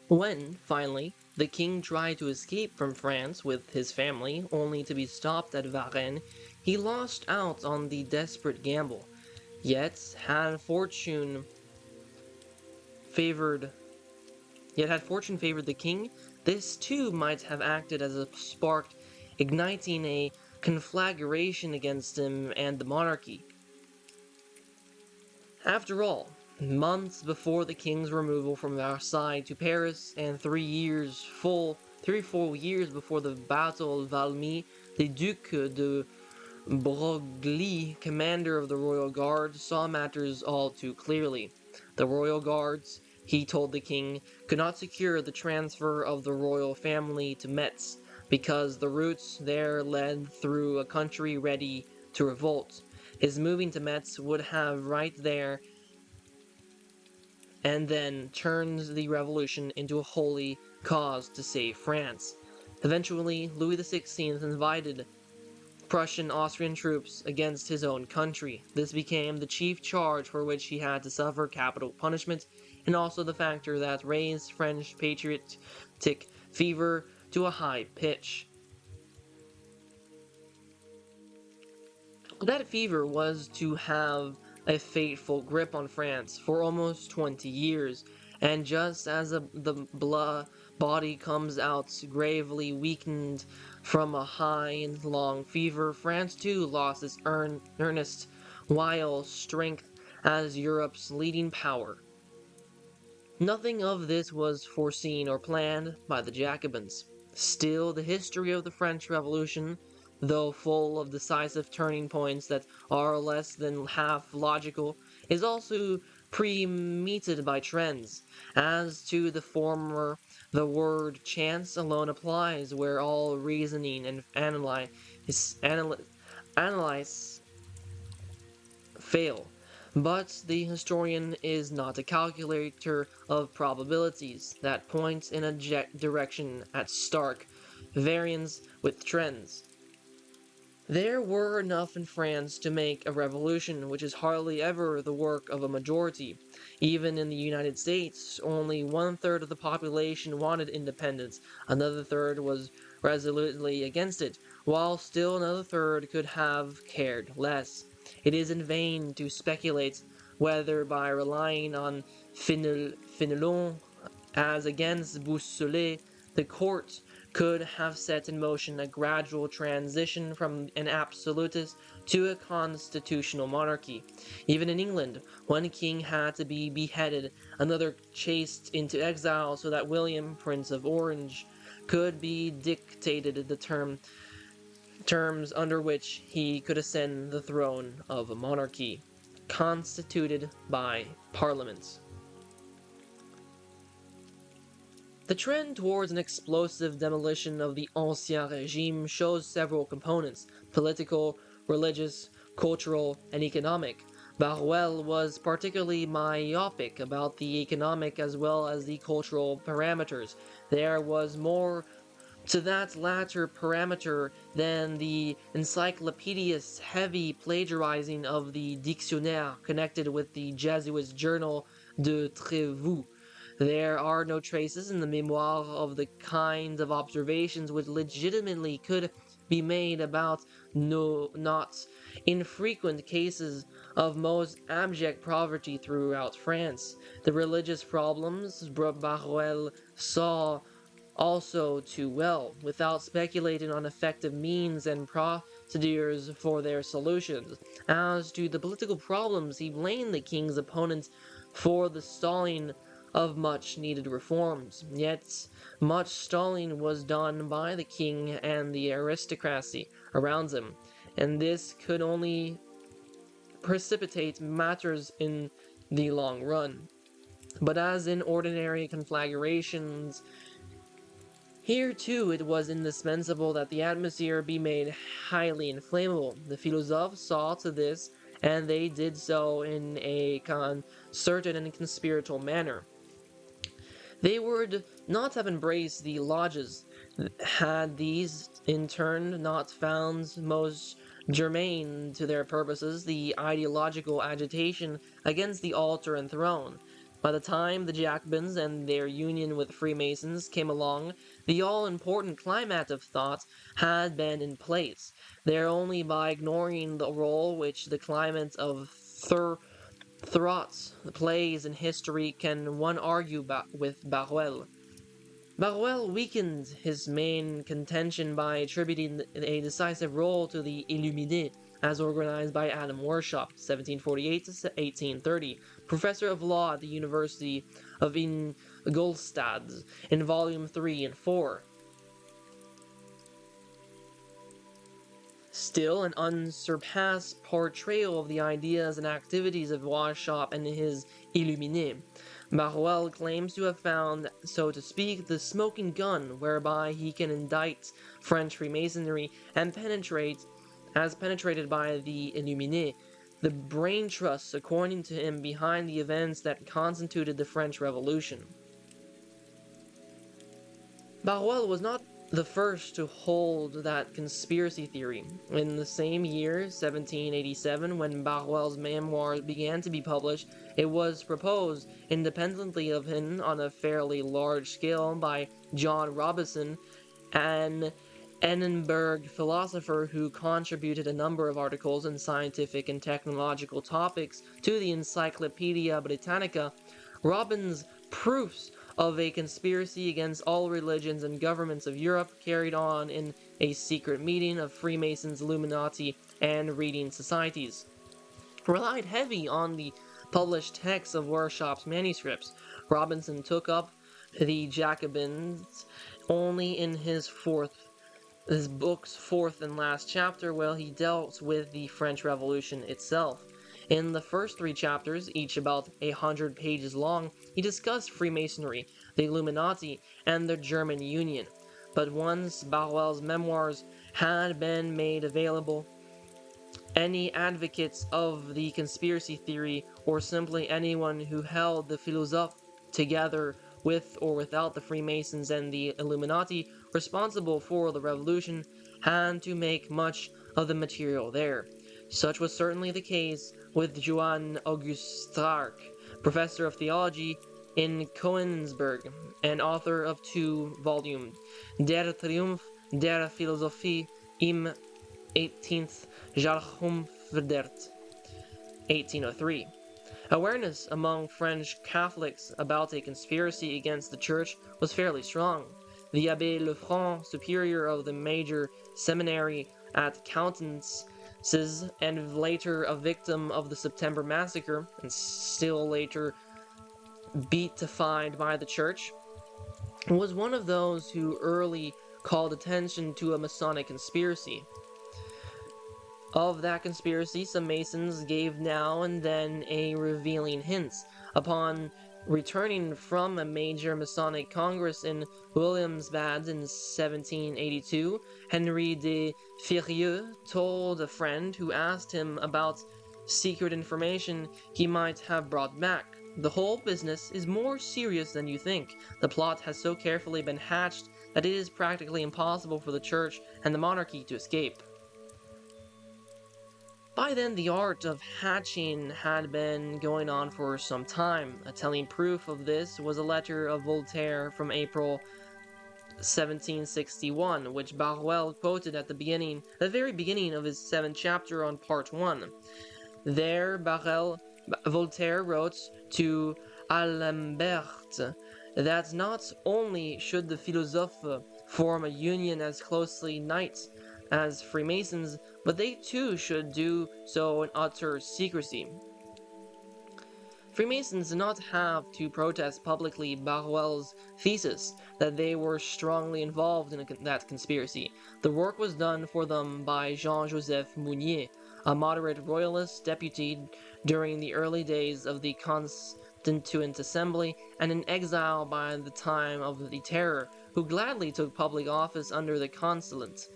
When, finally, the king tried to escape from France with his family, only to be stopped at Varennes, he lost out on the desperate gamble. Yet favored had fortune favored the king, this too might have acted as a spark igniting a conflagration against him and the monarchy. After all, months before the king's removal from Versailles to Paris, and 3 full years before the Battle of Valmy, the Duc de Broglie, commander of the Royal Guard, saw matters all too clearly. The Royal Guards, he told the king, could not secure the transfer of the royal family to Metz, because the routes there led through a country ready to revolt. His moving to Metz would have right there and then turned the revolution into a holy cause to save France. Eventually, Louis XVI invited Prussian-Austrian troops against his own country. This became the chief charge for which he had to suffer capital punishment, and also the factor that raised French patriotic fever to a high pitch. That fever was to have a fateful grip on France for almost 20 years, and just as the body comes out gravely weakened from a high and long fever, France too lost its earnest, wild strength as Europe's leading power. Nothing of this was foreseen or planned by the Jacobins. Still, the history of the French Revolution, though full of decisive turning points that are less than half logical, is also premeditated by trends. As to the former, the word chance alone applies where all reasoning and analyze fail. But the historian is not a calculator of probabilities that points in a direction at stark variance with trends. There were enough in France to make a revolution, which is hardly ever the work of a majority. Even in the United States, only 1/3 of the population wanted independence, another third was resolutely against it, while still another third could have cared less. It is in vain to speculate whether by relying on Fenelon as against Bossuet, the court could have set in motion a gradual transition from an absolutist to a constitutional monarchy. Even in England, one king had to be beheaded, another chased into exile so that William, Prince of Orange, could be dictated the terms under which he could ascend the throne of a monarchy, constituted by Parliament. The trend towards an explosive demolition of the Ancien Regime shows several components: political, religious, cultural, and economic. Barruel was particularly myopic about the economic as well as the cultural parameters. There was more to that latter parameter than the encyclopedia's heavy plagiarizing of the Dictionnaire connected with the Jesuits' journal de Trévoux. There are no traces in the Memoirs of the kind of observations which legitimately could be made about not infrequent cases of most abject poverty throughout France. The religious problems Barruel saw also too well, without speculating on effective means and procedures for their solutions. As to the political problems, he blamed the king's opponents for the stalling of much needed reforms. Yet, much stalling was done by the king and the aristocracy around him, and this could only precipitate matters in the long run. But as in ordinary conflagrations, here too it was indispensable that the atmosphere be made highly inflammable. The philosophers saw to this, and they did so in a concerted and conspiratorial manner. They would not have embraced the lodges had these in turn not found most germane to their purposes the ideological agitation against the altar and throne. By the time the Jacobins and their union with the Freemasons came along, the all-important climate of thought had been in place. There only by ignoring the role which the climate of thought plays in history can one argue with Barruel. Barruel weakened his main contention by attributing a decisive role to the Illuminés, as organized by Adam Weishaupt, 1748 to 1830, professor of law at the University of Ingolstadt, in volume 3 and 4. Still, an unsurpassed portrayal of the ideas and activities of Weishaupt and his Illuminés. Barruel claims to have found, so to speak, the smoking gun whereby he can indict French Freemasonry and penetrated by the Illuminés, the brain trust, according to him, behind the events that constituted the French Revolution. Barruel was not the first to hold that conspiracy theory. In the same year, 1787, when Barruel's Memoirs began to be published, it was proposed, independently of him on a fairly large scale, by John Robison, an Edinburgh philosopher who contributed a number of articles on scientific and technological topics to the Encyclopedia Britannica, Robin's proofs of a conspiracy against all religions and governments of Europe carried on in a secret meeting of Freemasons, Illuminati, and reading societies relied heavy on the published texts of Workshop's manuscripts. Robinson took up the Jacobins only in his book's fourth and last chapter, where he dealt with the French Revolution itself. In the first 3 chapters, each about 100 pages long, he discussed Freemasonry, the Illuminati, and the German Union. But once Barruel's memoirs had been made available, any advocates of the conspiracy theory, or simply anyone who held the philosophes together with or without the Freemasons and the Illuminati responsible for the revolution, had to make much of the material there. Such was certainly the case with Johann August Stark, professor of theology in Königsberg, and author of 2 volumes, Der Triumph der Philosophie im 18th Jahrhundert, 1803. Awareness among French Catholics about a conspiracy against the Church was fairly strong. The Abbé Lefranc, superior of the major seminary at Coutances, and later a victim of the September Massacre, and still later beatified by the Church, was one of those who early called attention to a Masonic conspiracy. Of that conspiracy, some Masons gave now and then a revealing hint. Upon returning from a major Masonic Congress in Williamsbad in 1782, Henri de Férieux told a friend who asked him about secret information he might have brought back, "The whole business is more serious than you think. The plot has so carefully been hatched that it is practically impossible for the Church and the monarchy to escape." By then, the art of hatching had been going on for some time. A telling proof of this was a letter of Voltaire from April 1761, which Barruel quoted at the very beginning of his 7th chapter on Part 1. There, Voltaire wrote to Alembert that not only should the philosophers form a union as closely knit as Freemasons, but they too should do so in utter secrecy. Freemasons did not have to protest publicly Barruel's thesis that they were strongly involved in that conspiracy. The work was done for them by Jean-Joseph Mounier, a moderate royalist deputy during the early days of the Constituent Assembly and in exile by the time of the Terror, who gladly took public office under the Consulate.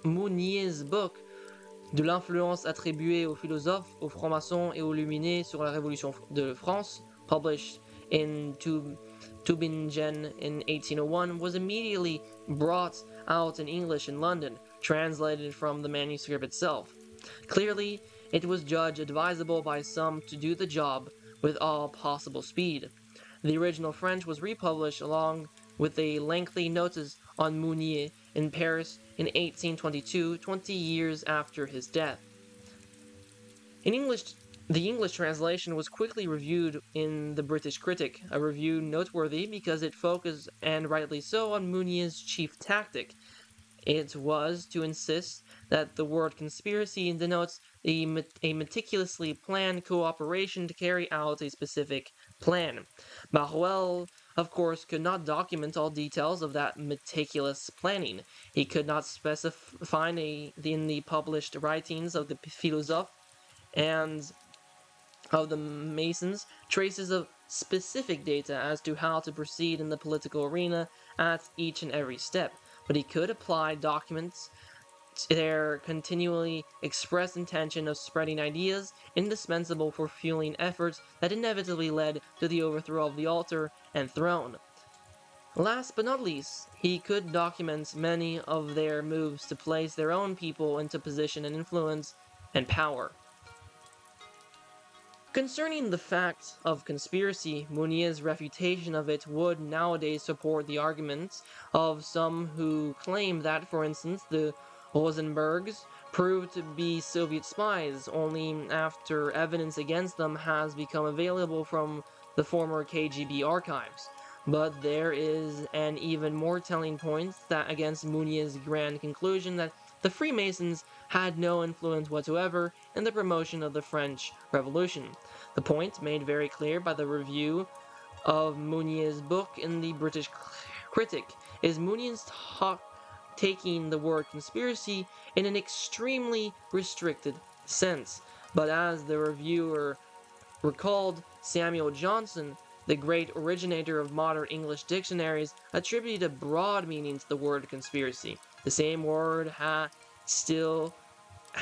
Mounier's book de l'influence attribuée aux philosophes, aux francs-maçons et aux luminés sur la Révolution de France, published in Tübingen in 1801, was immediately brought out in English in London, translated from the manuscript itself. Clearly, it was judged advisable by some to do the job with all possible speed. The original French was republished along with a lengthy notice on Mounier in Paris in 1822, 20 years after his death. In English, the English translation was quickly reviewed in the British Critic, a review noteworthy because it focused, and rightly so, on Mounier's chief tactic. It was to insist that the word conspiracy denotes a meticulously planned cooperation to carry out a specific plan. Barruel, of course, could not document all details of that meticulous planning. He could not specify in the published writings of the philosophes and of the Masons traces of specific data as to how to proceed in the political arena at each and every step, but he could apply documents to their continually expressed intention of spreading ideas indispensable for fueling efforts that inevitably led to the overthrow of the altar and throne. Last but not least, he could document many of their moves to place their own people into position and influence and power. Concerning the fact of conspiracy, Mounier's refutation of it would nowadays support the arguments of some who claim that, for instance, the Rosenbergs proved to be Soviet spies only after evidence against them has become available from the former KGB archives. But there is an even more telling point that against Mounier's grand conclusion that the Freemasons had no influence whatsoever in the promotion of the French Revolution. The point made very clear by the review of Mounier's book in the British Critic is Mounier's taking the word conspiracy in an extremely restricted sense. But as the reviewer recalled, Samuel Johnson, the great originator of modern English dictionaries, attributed a broad meaning to the word conspiracy. The same word had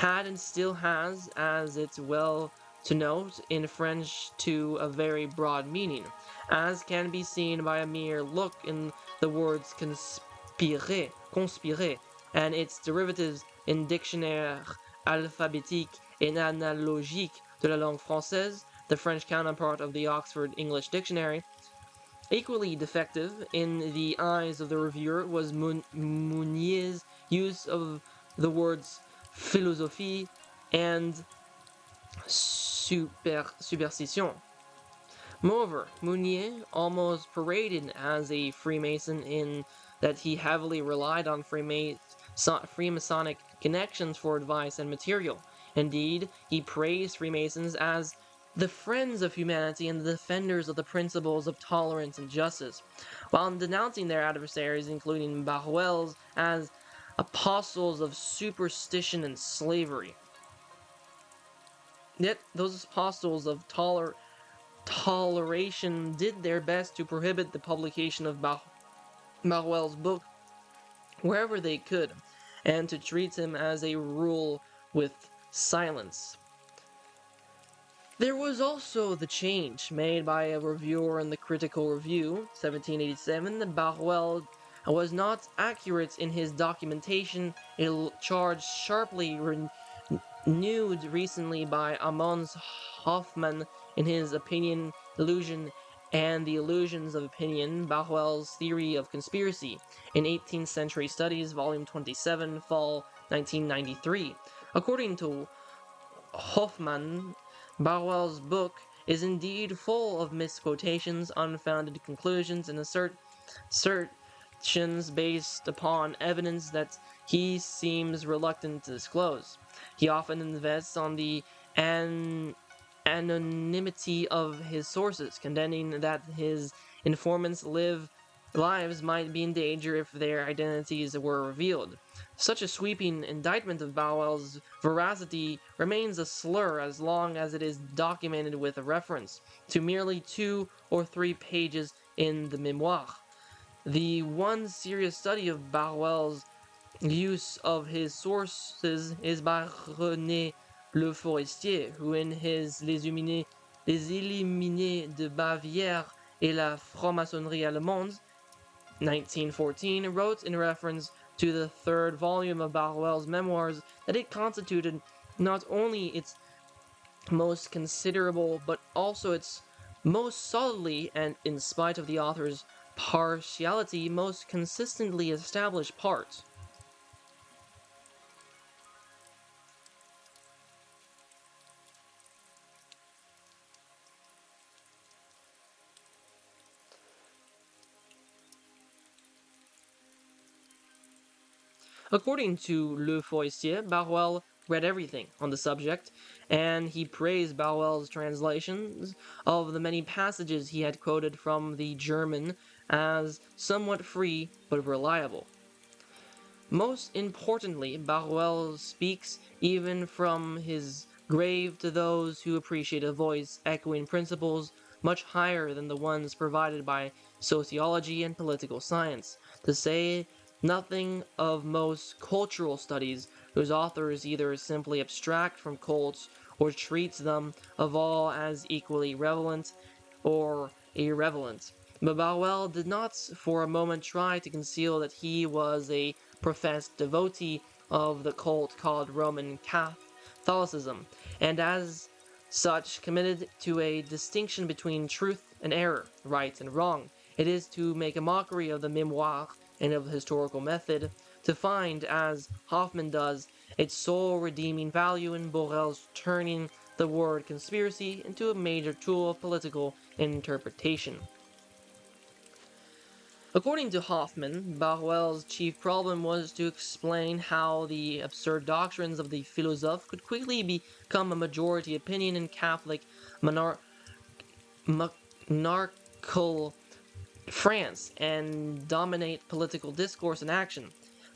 and still has, as it's well to note, in French to a very broad meaning, as can be seen by a mere look in the words conspirer, and its derivatives in Dictionnaire alphabétique et analogique de la langue française, the French counterpart of the Oxford English Dictionary. Equally defective in the eyes of the reviewer was Mounier's use of the words philosophie and superstition. Moreover, Mounier almost paraded as a Freemason in that he heavily relied on Freemasonic connections for advice and material. Indeed, he praised Freemasons as the friends of humanity and the defenders of the principles of tolerance and justice, while denouncing their adversaries, including Barruel's, as apostles of superstition and slavery. Yet those apostles of toleration did their best to prohibit the publication of Barruel's book wherever they could, and to treat him as a rule with silence. There was also the change made by a reviewer in the Critical Review, 1787, that Barruel was not accurate in his documentation, a charge sharply renewed recently by Amons Hoffmann in his Opinion, Illusion, and the Illusions of Opinion, Barruel's Theory of Conspiracy, in 18th Century Studies, Volume 27, Fall 1993. According to Hoffmann, Barruel's book is indeed full of misquotations, unfounded conclusions, and assertions based upon evidence that he seems reluctant to disclose. He often invests on the anonymity of his sources, contending that his informants' lives might be in danger if their identities were revealed. Such a sweeping indictment of Barruel's veracity remains a slur as long as it is documented with a reference to merely 2 or 3 pages in the Memoirs. The one serious study of Barruel's use of his sources is by René Le Forestier, who in his Les Illuminés de Bavière et la franc-maçonnerie allemande, 1914, wrote in reference to the third volume of Barruel's Memoirs that it constituted not only its most considerable but also its most solidly, and in spite of the author's partiality, most consistently established part. According to Le Forestier, Barruel read everything on the subject, and he praised Barruel's translations of the many passages he had quoted from the German as somewhat free but reliable. Most importantly, Barruel speaks even from his grave to those who appreciate a voice echoing principles much higher than the ones provided by sociology and political science, to say nothing of most cultural studies whose authors either simply abstract from cults or treat them of all as equally relevant or irrelevant. But Barruel did not for a moment try to conceal that he was a professed devotee of the cult called Roman Catholicism, and as such committed to a distinction between truth and error, right and wrong. It is to make a mockery of the Memoirs and of the historical method, to find, as Hoffman does, its sole redeeming value in Barruel's turning the word conspiracy into a major tool of political interpretation. According to Hoffman, Barruel's chief problem was to explain how the absurd doctrines of the philosophers could quickly become a majority opinion in Catholic monarchical France and dominate political discourse and action.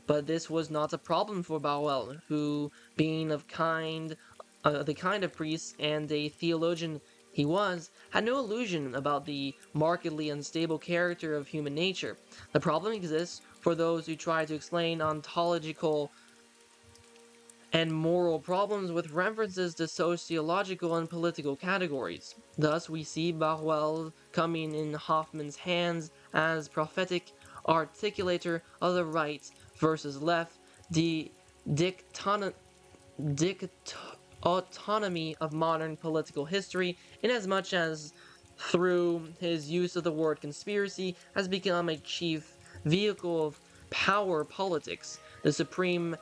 But this was not a problem for Barruel, who, being the kind of priest and a theologian he was, had no illusion about the markedly unstable character of human nature. The problem exists for those who try to explain ontological and moral problems with references to sociological and political categories. Thus, we see Barruel coming in Hoffman's hands as prophetic articulator of the right versus left, the autonomy of modern political history, inasmuch as through his use of the word conspiracy has become a chief vehicle of power politics. The supreme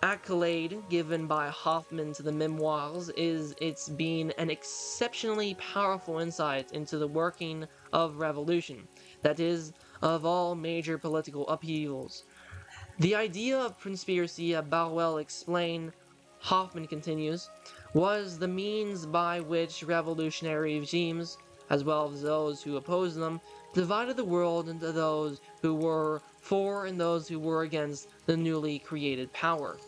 accolade given by Hoffman to the Memoirs is its being an exceptionally powerful insight into the working of revolution, that is, of all major political upheavals. The idea of conspiracy, Barruel explained, Hoffman continues, was the means by which revolutionary regimes, as well as those who opposed them, divided the world into those who were for and those who were against the newly created power.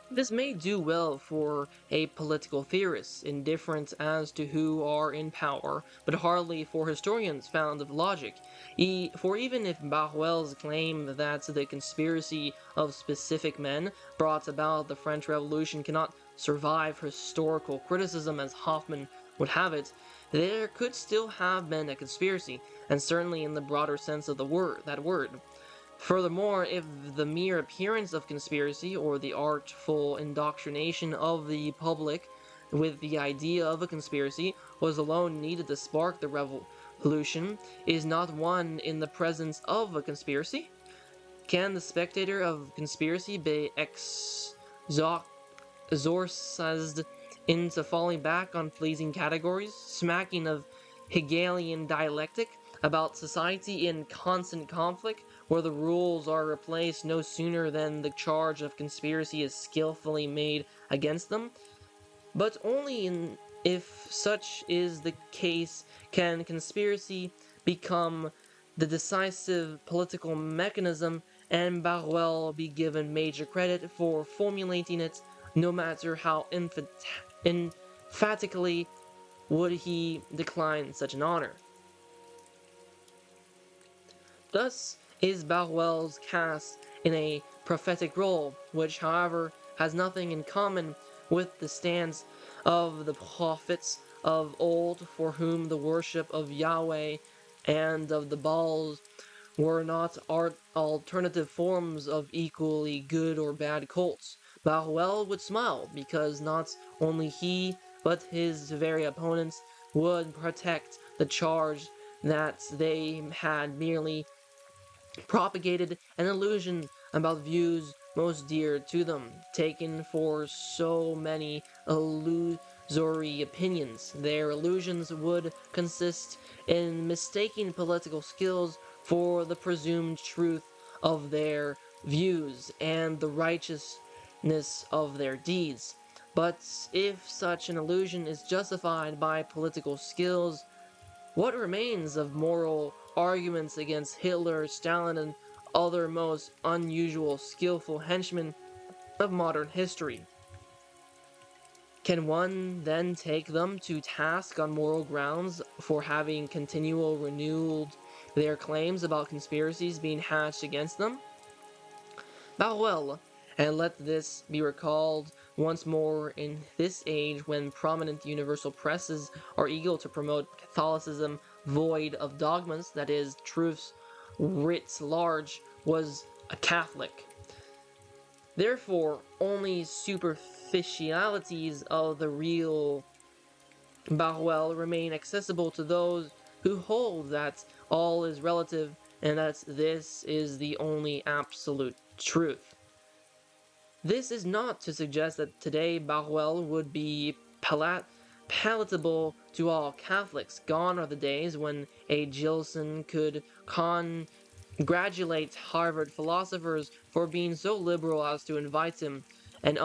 This may do well for a political theorist, indifferent as to who are in power, but hardly for historians found of logic. For even if Barruel's claim that the conspiracy of specific men brought about the French Revolution cannot survive historical criticism as Hoffman would have it, there could still have been a conspiracy, and certainly in the broader sense of that word. Furthermore, if the mere appearance of conspiracy or the artful indoctrination of the public with the idea of a conspiracy was alone needed to spark the revolution, is not one in the presence of a conspiracy? Can the spectator of conspiracy be exorcised into falling back on pleasing categories, smacking of Hegelian dialectic about society in constant conflict, where the rules are replaced no sooner than the charge of conspiracy is skillfully made against them? But only if such is the case can conspiracy become the decisive political mechanism, and Barruel be given major credit for formulating it, no matter how emphatically would he decline such an honor. Thus is Barruel's cast in a prophetic role, which, however, has nothing in common with the stance of the prophets of old, for whom the worship of Yahweh and of the Baals were not alternative forms of equally good or bad cults. Barruel would smile, because not only he, but his very opponents would protect the charge that they had merely propagated an illusion about views most dear to them, taken for so many illusory opinions. Their illusions would consist in mistaking political skills for the presumed truth of their views and the righteousness of their deeds. But if such an illusion is justified by political skills, what remains of moral arguments against Hitler, Stalin, and other most unusual skillful henchmen of modern history? Can one then take them to task on moral grounds for having renewed their claims about conspiracies being hatched against them? Barruel, and let this be recalled once more in this age when prominent universal presses are eager to promote Catholicism void of dogmas, that is, truths writ large, was a Catholic. Therefore, only superficialities of the real Barruel remain accessible to those who hold that all is relative and that this is the only absolute truth. This is not to suggest that today Barruel would be palatable to all Catholics. Gone are the days when a Gilson could congratulate Harvard philosophers for being so liberal as to invite him, an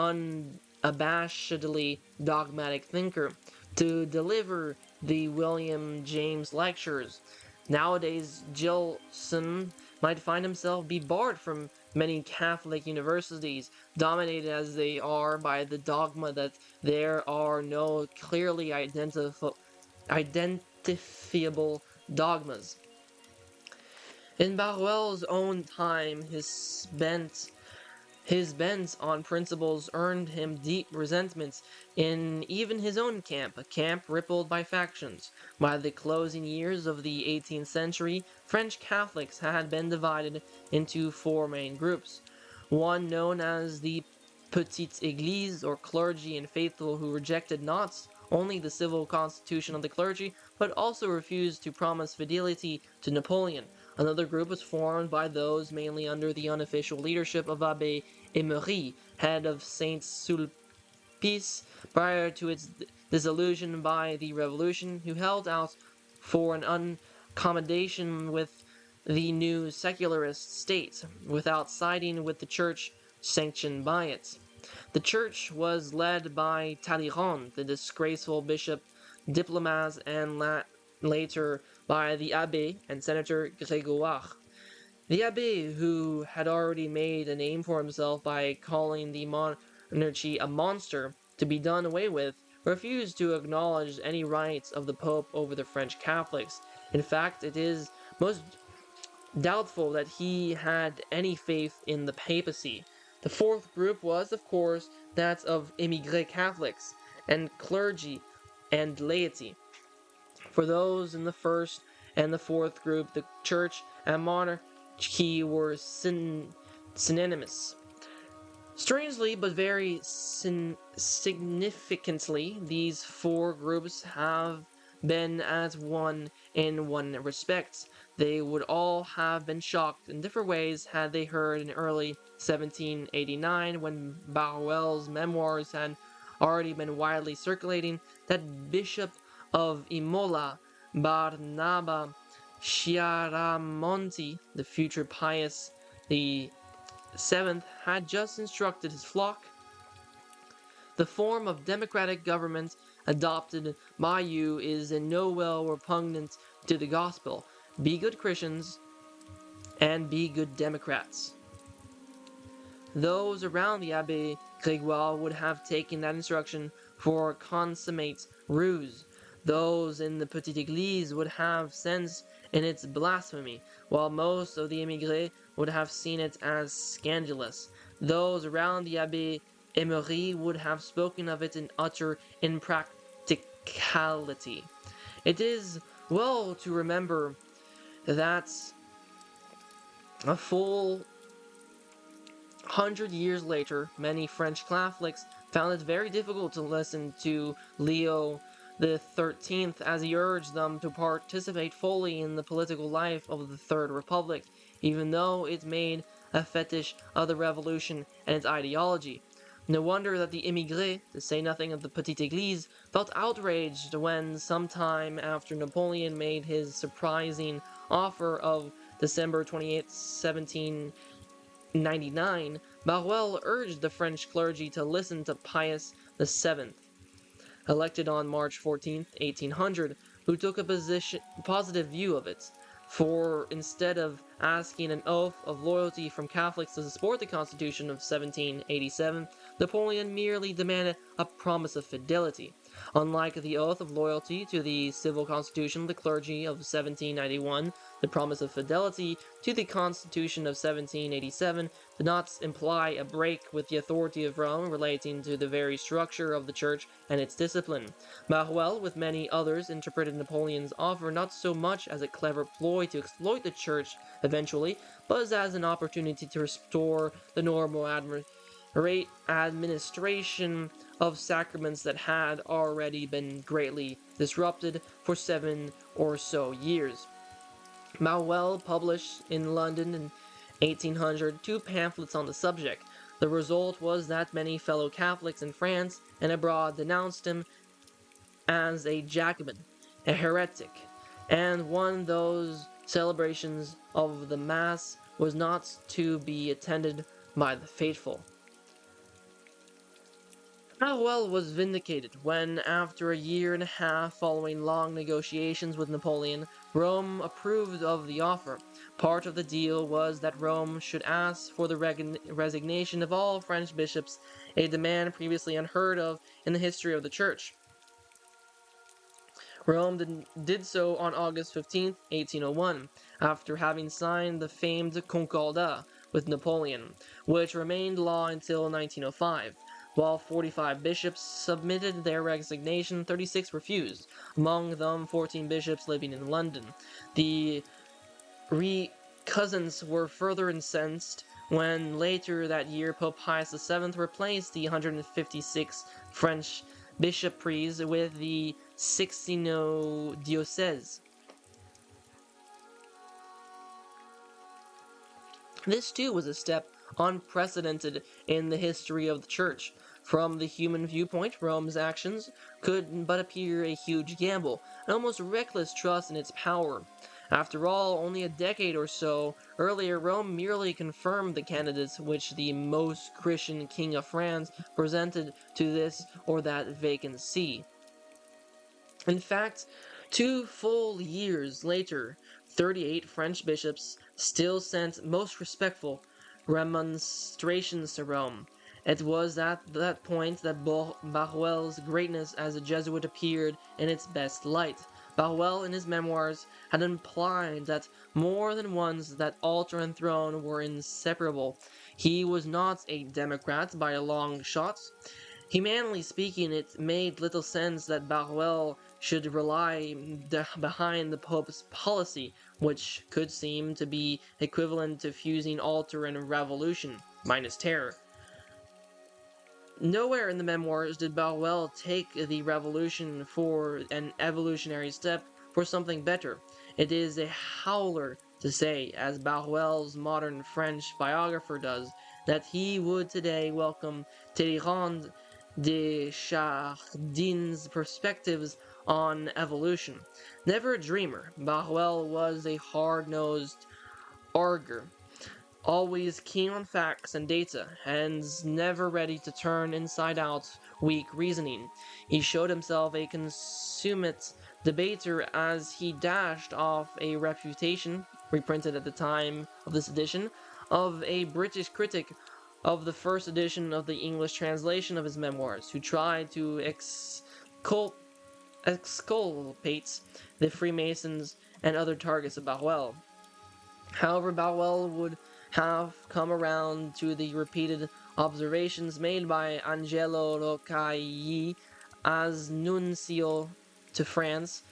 unabashedly dogmatic thinker, to deliver the William James lectures. Nowadays, Gilson might find himself be barred from many Catholic universities, dominated as they are by the dogma that there are no clearly identifiable dogmas. In Barruel's own time, his bent on principles earned him deep resentments in even his own camp, a camp rippled by factions. By the closing years of the 18th century, French Catholics had been divided into four main groups. One known as the Petite Église, or clergy and faithful who rejected not only the civil constitution of the clergy, but also refused to promise fidelity to Napoleon. Another group was formed by those mainly under the unofficial leadership of Abbé Augustin, head of Saint Sulpice, prior to its dissolution by the Revolution, who held out for an accommodation with the new secularist state, without siding with the church sanctioned by it. The church was led by Talleyrand, the disgraceful bishop, diplomat, and later by the Abbé and Senator Grégoire. The Abbé, who had already made a name for himself by calling the monarchy a monster to be done away with, refused to acknowledge any rights of the Pope over the French Catholics. In fact, it is most doubtful that he had any faith in the papacy. The fourth group was, of course, that of émigré Catholics and clergy and laity. For those in the first and the fourth group, the church and monarchy were synonymous. Strangely, but very significantly, these four groups have been as one in one respect. They would all have been shocked in different ways had they heard in early 1789, when Barruel's memoirs had already been widely circulating, that Bishop of Imola, Barnaba Chiaramonti, the future Pius the Seventh, had just instructed his flock: the form of democratic government adopted by you is in no way repugnant to the gospel. Be good Christians and be good Democrats. Those around the Abbé Grégoire would have taken that instruction for a consummate ruse. Those in the Petite Église would have sensed in its blasphemy, while most of the émigrés would have seen it as scandalous. Those around the Abbé Emery would have spoken of it in utter impracticality. It is well to remember that a full 100 years later, many French Catholics found it very difficult to listen to Leo XIII as he urged them to participate fully in the political life of the Third Republic, even though it made a fetish of the revolution and its ideology. No wonder that the émigrés, to say nothing of the Petite Église, felt outraged when, some time after Napoleon made his surprising offer of December 28, 1799, Barruel urged the French clergy to listen to Pius VII, elected on March 14, 1800, who took a positive view of it. For instead of asking an oath of loyalty from Catholics to support the Constitution of 1787, Napoleon merely demanded a promise of fidelity. Unlike the oath of loyalty to the civil constitution of the clergy of 1791, The promise of fidelity to the Constitution of 1787 did not imply a break with the authority of Rome relating to the very structure of the Church and its discipline. Barruel, with many others, interpreted Napoleon's offer not so much as a clever ploy to exploit the Church eventually, but as an opportunity to restore the normal administration of sacraments that had already been greatly disrupted for 7 or so years. Barruel published in London in 1800 two pamphlets on the subject. The result was that many fellow Catholics in France and abroad denounced him as a Jacobin, a heretic, and one those celebrations of the Mass was not to be attended by the faithful. Barruel was vindicated when, after a year and a half following long negotiations with Napoleon, Rome approved of the offer. Part of the deal was that Rome should ask for the resignation of all French bishops, a demand previously unheard of in the history of the Church. Rome did so on August 15, 1801, after having signed the famed Concordat with Napoleon, which remained law until 1905. While 45 bishops submitted their resignation, 36 refused, among them 14 bishops living in London. The cousins were further incensed when later that year Pope Pius VII replaced the 156 French bishoprics with the 16 dioceses. This too was a step unprecedented in the history of the Church. From the human viewpoint, Rome's actions could but appear a huge gamble, an almost reckless trust in its power. After all, only a decade or so earlier, Rome merely confirmed the candidates which the most Christian king of France presented to this or that vacant see. In fact, 2 full years later, 38 French bishops still sent most respectful remonstrations to Rome. It was at that point that Barruel's greatness as a Jesuit appeared in its best light. Barruel, in his Memoirs, had implied that more than once that altar and throne were inseparable. He was not a Democrat by a long shot. Humanly speaking, it made little sense that Barruel should rely behind the Pope's policy, which could seem to be equivalent to fusing altar and revolution, minus terror. Nowhere in the Memoirs did Barruel take the revolution for an evolutionary step for something better. It is a howler to say, as Barruel's modern French biographer does, that he would today welcome Talleyrand de Chardin's perspectives on evolution. Never a dreamer, Barruel was a hard-nosed augur, always keen on facts and data, and never ready to turn inside-out weak reasoning. He showed himself a consummate debater as he dashed off a refutation, reprinted at the time of this edition, of a British critic of the first edition of the English translation of his memoirs, who tried to exculpate the Freemasons and other targets of Barruel. However, Barruel would have come around to the repeated observations made by Angelo Rocailli as nuncio to France,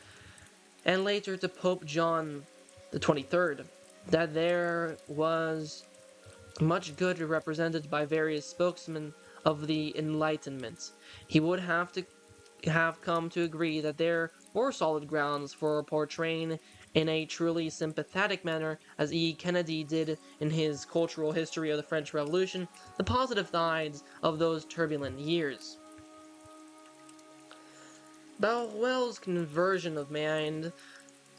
and later to Pope John the 23rd, that there was much good represented by various spokesmen of the Enlightenment. He would have come to agree that there were solid grounds for portraying in a truly sympathetic manner, as E. Kennedy did in his Cultural History of the French Revolution, the positive sides of those turbulent years. Barruel's conversion of mind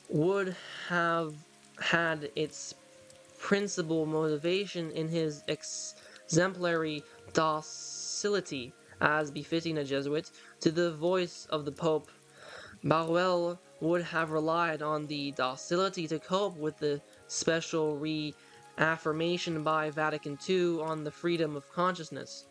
would have had its principal motivation in his exemplary docility, as befitting a Jesuit, to the voice of the Pope. Barruel would have relied on the docility to cope with the special reaffirmation by Vatican II on the freedom of consciousness.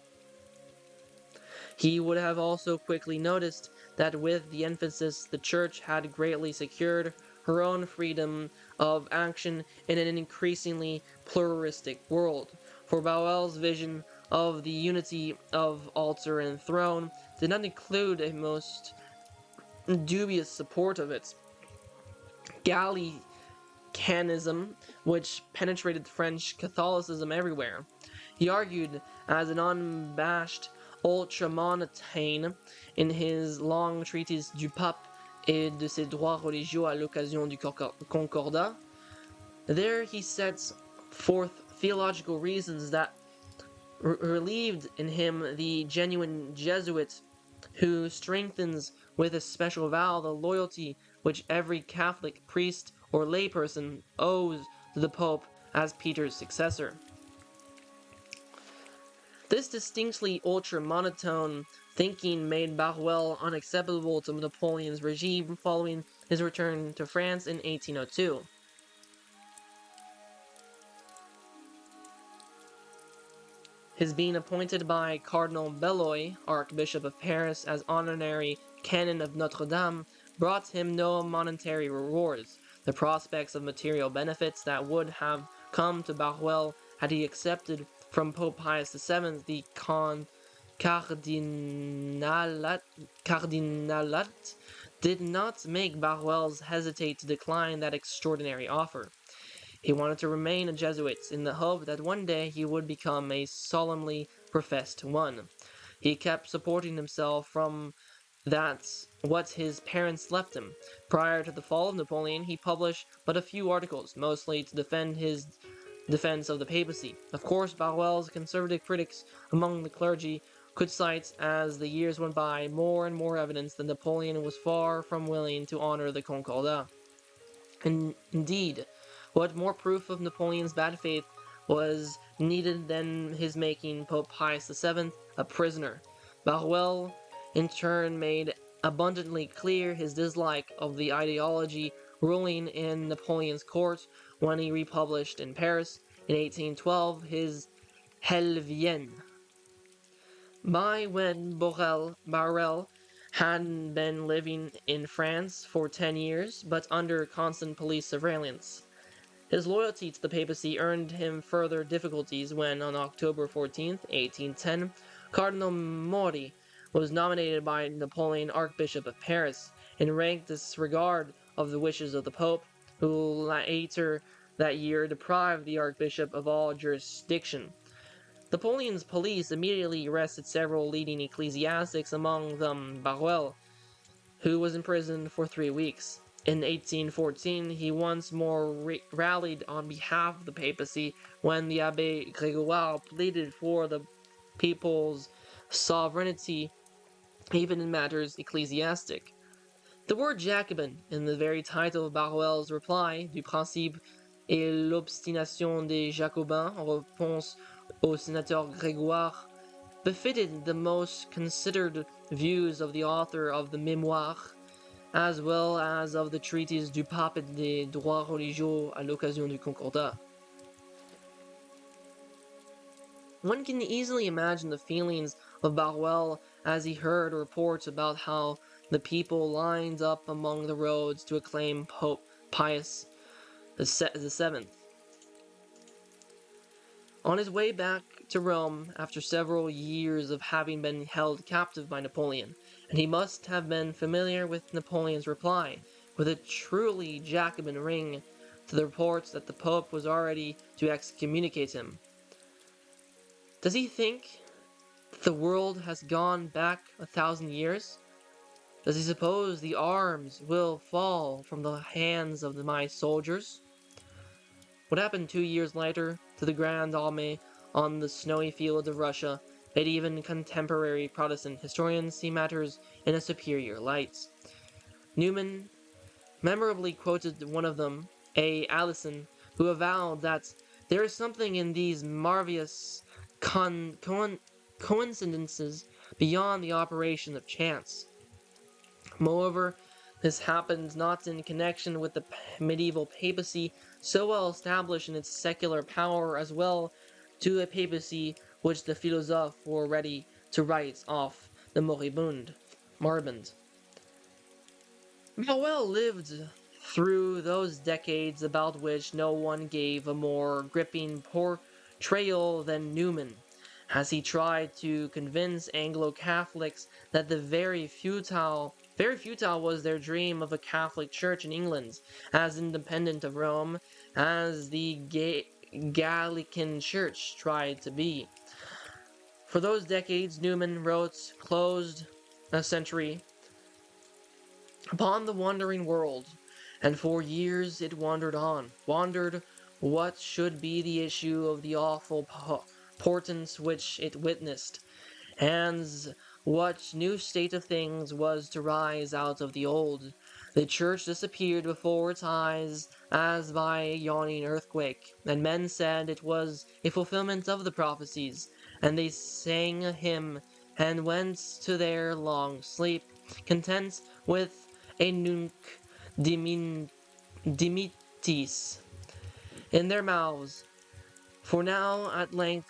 He would have also quickly noticed that with the emphasis the Church had greatly secured her own freedom of action in an increasingly pluralistic world. For Barruel's vision of the unity of altar and throne did not include a most dubious support of it. Gallicanism, which penetrated French Catholicism everywhere. He argued as an unabashed ultramontane in his long treatise du Pape et de ses droits religieux à l'occasion du Concordat. There he sets forth theological reasons that relieved in him the genuine Jesuit who strengthens with a special vow the loyalty which every Catholic priest or layperson owes to the Pope as Peter's successor. This distinctly ultra-monotone thinking made Barruel unacceptable to Napoleon's regime following his return to France in 1802. His being appointed by Cardinal Belloy, Archbishop of Paris, as honorary canon of Notre Dame brought him no monetary rewards. The prospects of material benefits that would have come to Barruel had he accepted from Pope Pius VII the cardinalat did not make Barruel hesitate to decline that extraordinary offer. He wanted to remain a Jesuit in the hope that one day he would become a solemnly professed one. He kept supporting himself from what his parents left him. Prior to the fall of Napoleon, he published but a few articles, mostly to defend his defense of the papacy. Of course, Barruel's conservative critics among the clergy could cite, as the years went by, more and more evidence that Napoleon was far from willing to honor the Concordat. Indeed, what more proof of Napoleon's bad faith was needed than his making Pope Pius VII a prisoner? Barruel, in turn, made abundantly clear his dislike of the ideology ruling in Napoleon's court when he republished in Paris in 1812 his Helvien. By when Barruel had been living in France for 10 years, but under constant police surveillance. His loyalty to the papacy earned him further difficulties when, on October 14, 1810, Cardinal Mori was nominated by Napoleon Archbishop of Paris, in rank disregard of the wishes of the Pope, who later that year deprived the Archbishop of all jurisdiction. Napoleon's police immediately arrested several leading ecclesiastics, among them Barruel, who was imprisoned for 3 weeks. In 1814, he once more rallied on behalf of the papacy when the Abbé Gregoire pleaded for the people's sovereignty, even in matters ecclesiastic. The word Jacobin, in the very title of Barruel's reply, Du principe et l'obstination des Jacobins, en réponse au sénateur Grégoire, befitted the most considered views of the author of the Memoirs, as well as of the treatise du Pape et des droits religieux à l'occasion du Concordat. One can easily imagine the feelings of Barruel as he heard reports about how the people lined up among the roads to acclaim Pope Pius VII. On his way back to Rome after several years of having been held captive by Napoleon, and he must have been familiar with Napoleon's reply, with a truly Jacobin ring to the reports that the Pope was already to excommunicate him. Does he think that the world has gone back 1,000 years? Does he suppose the arms will fall from the hands of my soldiers? What happened 2 years later to the Grand Army on the snowy fields of Russia made even contemporary Protestant historians see matters in a superior light. Newman memorably quoted one of them, A. Allison, who avowed that there is something in these marvelous coincidences beyond the operation of chance. Moreover, this happened not in connection with the medieval papacy, so well established in its secular power, as well to a papacy which the philosophers were ready to write off the moribund. Barruel lived through those decades about which no one gave a more gripping portrayal than Newman, as he tried to convince Anglo-Catholics that the very futile was their dream of a Catholic Church in England, as independent of Rome as the Gallican Church tried to be. For those decades, Newman wrote, closed a century upon the wandering world, and for years it wandered on, wandered what should be the issue of the awful portents which it witnessed, and what new state of things was to rise out of the old. The church disappeared before its eyes as by a yawning earthquake, and men said it was a fulfillment of the prophecies, and they sang a hymn and went to their long sleep, content with a nunc dimittis in their mouths. For now, at length,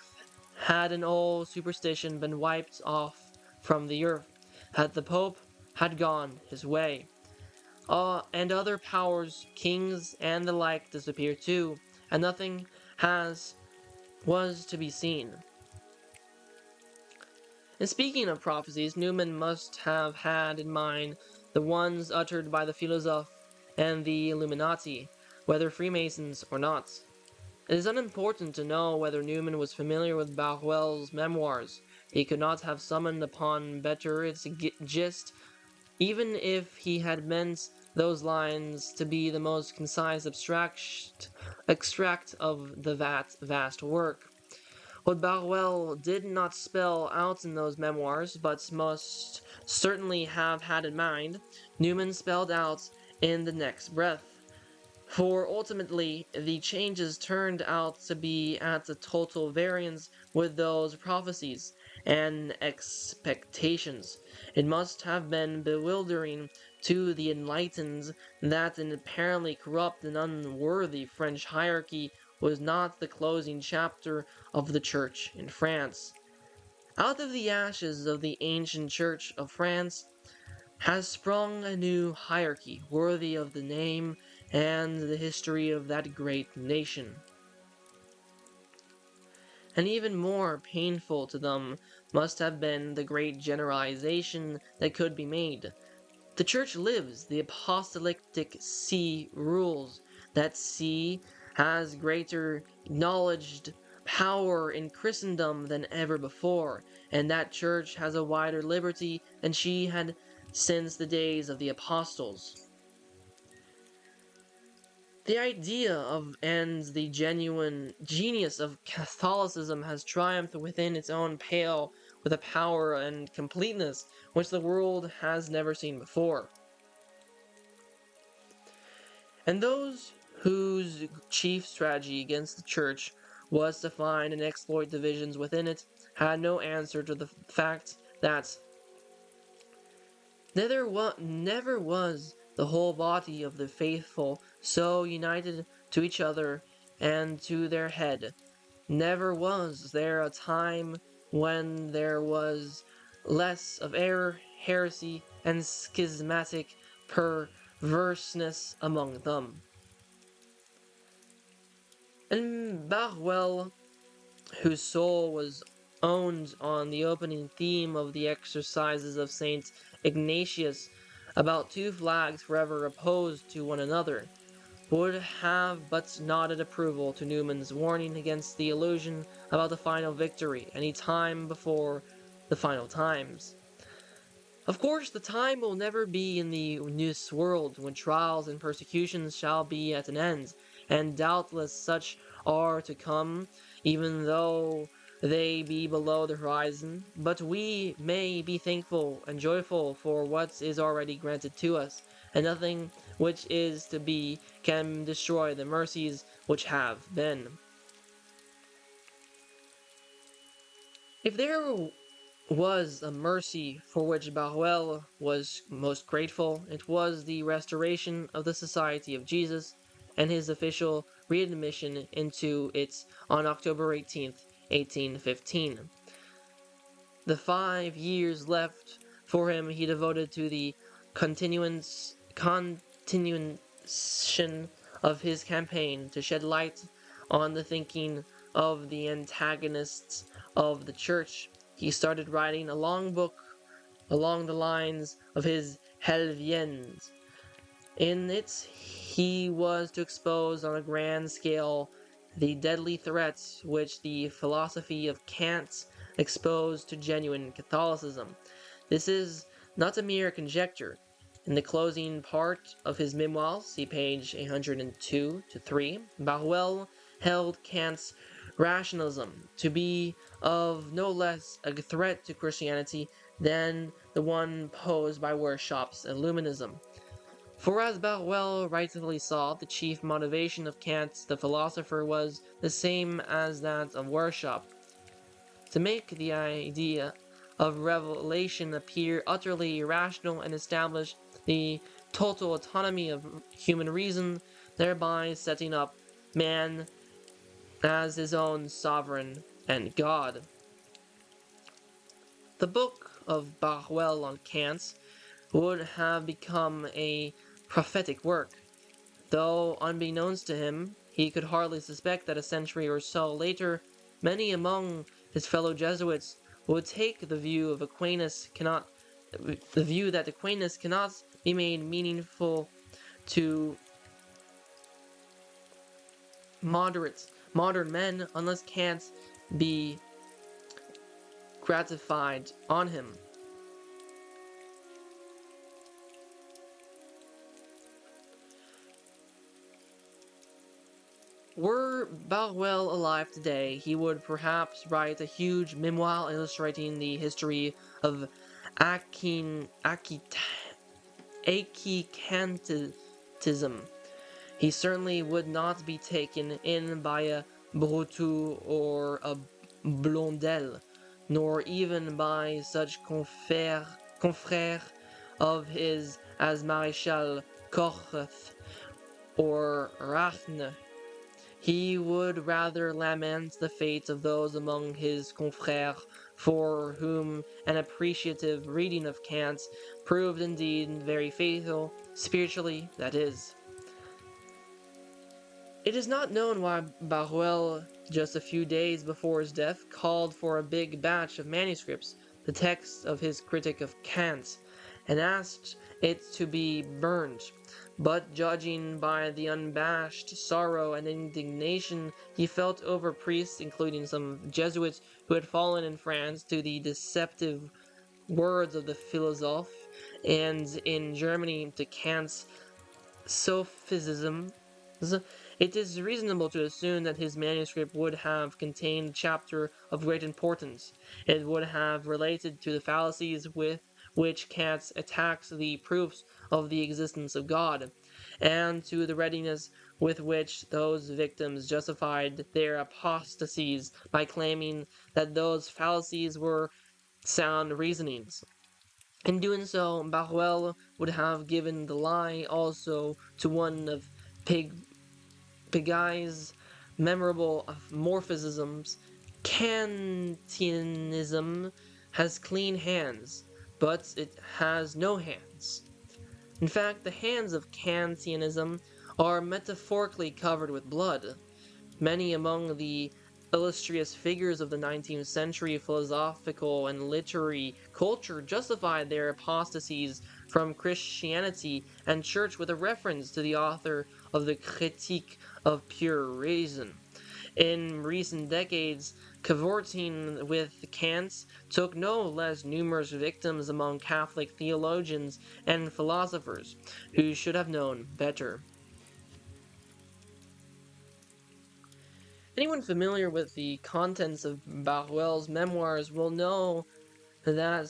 had an old superstition been wiped off from the earth, that the Pope had gone his way, and other powers, kings, and the like disappeared too, and nothing was to be seen. In speaking of prophecies, Newman must have had in mind the ones uttered by the philosophers and the Illuminati, whether Freemasons or not. It is unimportant to know whether Newman was familiar with Barruel's Memoirs. He could not have summoned upon better its gist, even if he had meant those lines to be the most concise extract of the vast work. What Barruel did not spell out in those memoirs, but must certainly have had in mind, Newman spelled out in the next breath. For ultimately, the changes turned out to be at a total variance with those prophecies and expectations. It must have been bewildering to the enlightened that an apparently corrupt and unworthy French hierarchy was not the closing chapter of the Church in France. Out of the ashes of the ancient Church of France has sprung a new hierarchy worthy of the name and the history of that great nation. And even more painful to them must have been the great generalization that could be made. The Church lives, the apostolic see rules. That see has greater acknowledged power in Christendom than ever before, and that Church has a wider liberty than she had since the days of the apostles. The idea of and the genuine genius of Catholicism has triumphed within its own pale with a power and completeness which the world has never seen before. And those whose chief strategy against the Church was to find and exploit divisions within it had no answer to the fact that never was the whole body of the faithful so united to each other and to their head. Never was there a time when there was less of error, heresy, and schismatic perverseness among them. And Barruel, whose soul was owned on the opening theme of the exercises of Saint Ignatius about two flags forever opposed to one another, would have but nodded approval to Newman's warning against the illusion about the final victory any time before the final times. Of course, the time will never be in this world when trials and persecutions shall be at an end, and doubtless such are to come, even though they be below the horizon. But we may be thankful and joyful for what is already granted to us, and nothing which is to be can destroy the mercies which have been. If there was a mercy for which Barruel was most grateful, it was the restoration of the Society of Jesus and his official readmission into it on October 18th, 1815. The 5 years left for him he devoted to the continuance of his campaign to shed light on the thinking of the antagonists of the church, he started writing a long book along the lines of his Helviens. In it, he was to expose on a grand scale the deadly threats which the philosophy of Kant exposed to genuine Catholicism. This is not a mere conjecture. In the closing part of his Memoirs, see page 802 to 3, Barruel held Kant's rationalism to be of no less a threat to Christianity than the one posed by Weishaupt's Illuminism. For as Barruel rightly saw, the chief motivation of Kant the philosopher was the same as that of Weishaupt: to make the idea of revelation appear utterly irrational and establish the total autonomy of human reason, thereby setting up man as his own sovereign and God. The book of Barruel on Kant would have become a prophetic work, though unbeknownst to him, he could hardly suspect that a century or so later, many among his fellow Jesuits would take the view that Aquinas cannot be made meaningful to modern men unless Kant be gratified on him. Were Barruel alive today, he would perhaps write a huge memoir illustrating the history of Aquicantism. He certainly would not be taken in by a Brutu or a Blondel, nor even by such confrères of his as Maréchal Koch or Rachne. He would rather lament the fate of those among his confrères for whom an appreciative reading of Kant proved indeed very fatal, spiritually, that is. It is not known why Barruel, just a few days before his death, called for a big batch of manuscripts, the text of his critic of Kant, and asked it to be burned. But judging by the unabashed sorrow and indignation he felt over priests, including some Jesuits who had fallen in France to the deceptive words of the philosophe, and in Germany to Kant's sophisms, it is reasonable to assume that his manuscript would have contained a chapter of great importance. It would have related to the fallacies with which Kant attacks the proofs of the existence of God, and to the readiness with which those victims justified their apostasies by claiming that those fallacies were sound reasonings. In doing so, Barruel would have given the lie also to one of Peguy's memorable morphisms. Kantianism has clean hands, but it has no hands. In fact, the hands of Kantianism are metaphorically covered with blood. Many among the illustrious figures of the 19th century philosophical and literary culture justified their apostasies from Christianity and church with a reference to the author of the Critique of Pure Reason. In recent decades, cavorting with Kant took no less numerous victims among Catholic theologians and philosophers, who should have known better. Anyone familiar with the contents of Barruel's memoirs will know that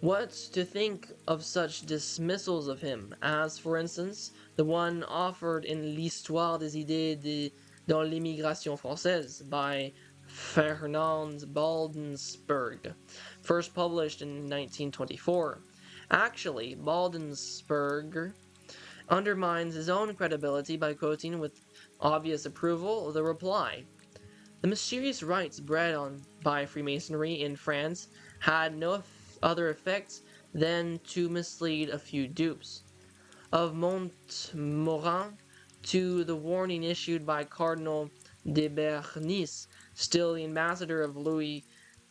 what to think of such dismissals of him, as, for instance, the one offered in L'Histoire des idées dans l'immigration française by Fernand Baldensberg, first published in 1924. Actually, Baldensberg undermines his own credibility by quoting with obvious approval the reply. The mysterious rites bred on by Freemasonry in France had no other effect than to mislead a few dupes. of Montmorin to the warning issued by Cardinal de Bernis, still the ambassador of Louis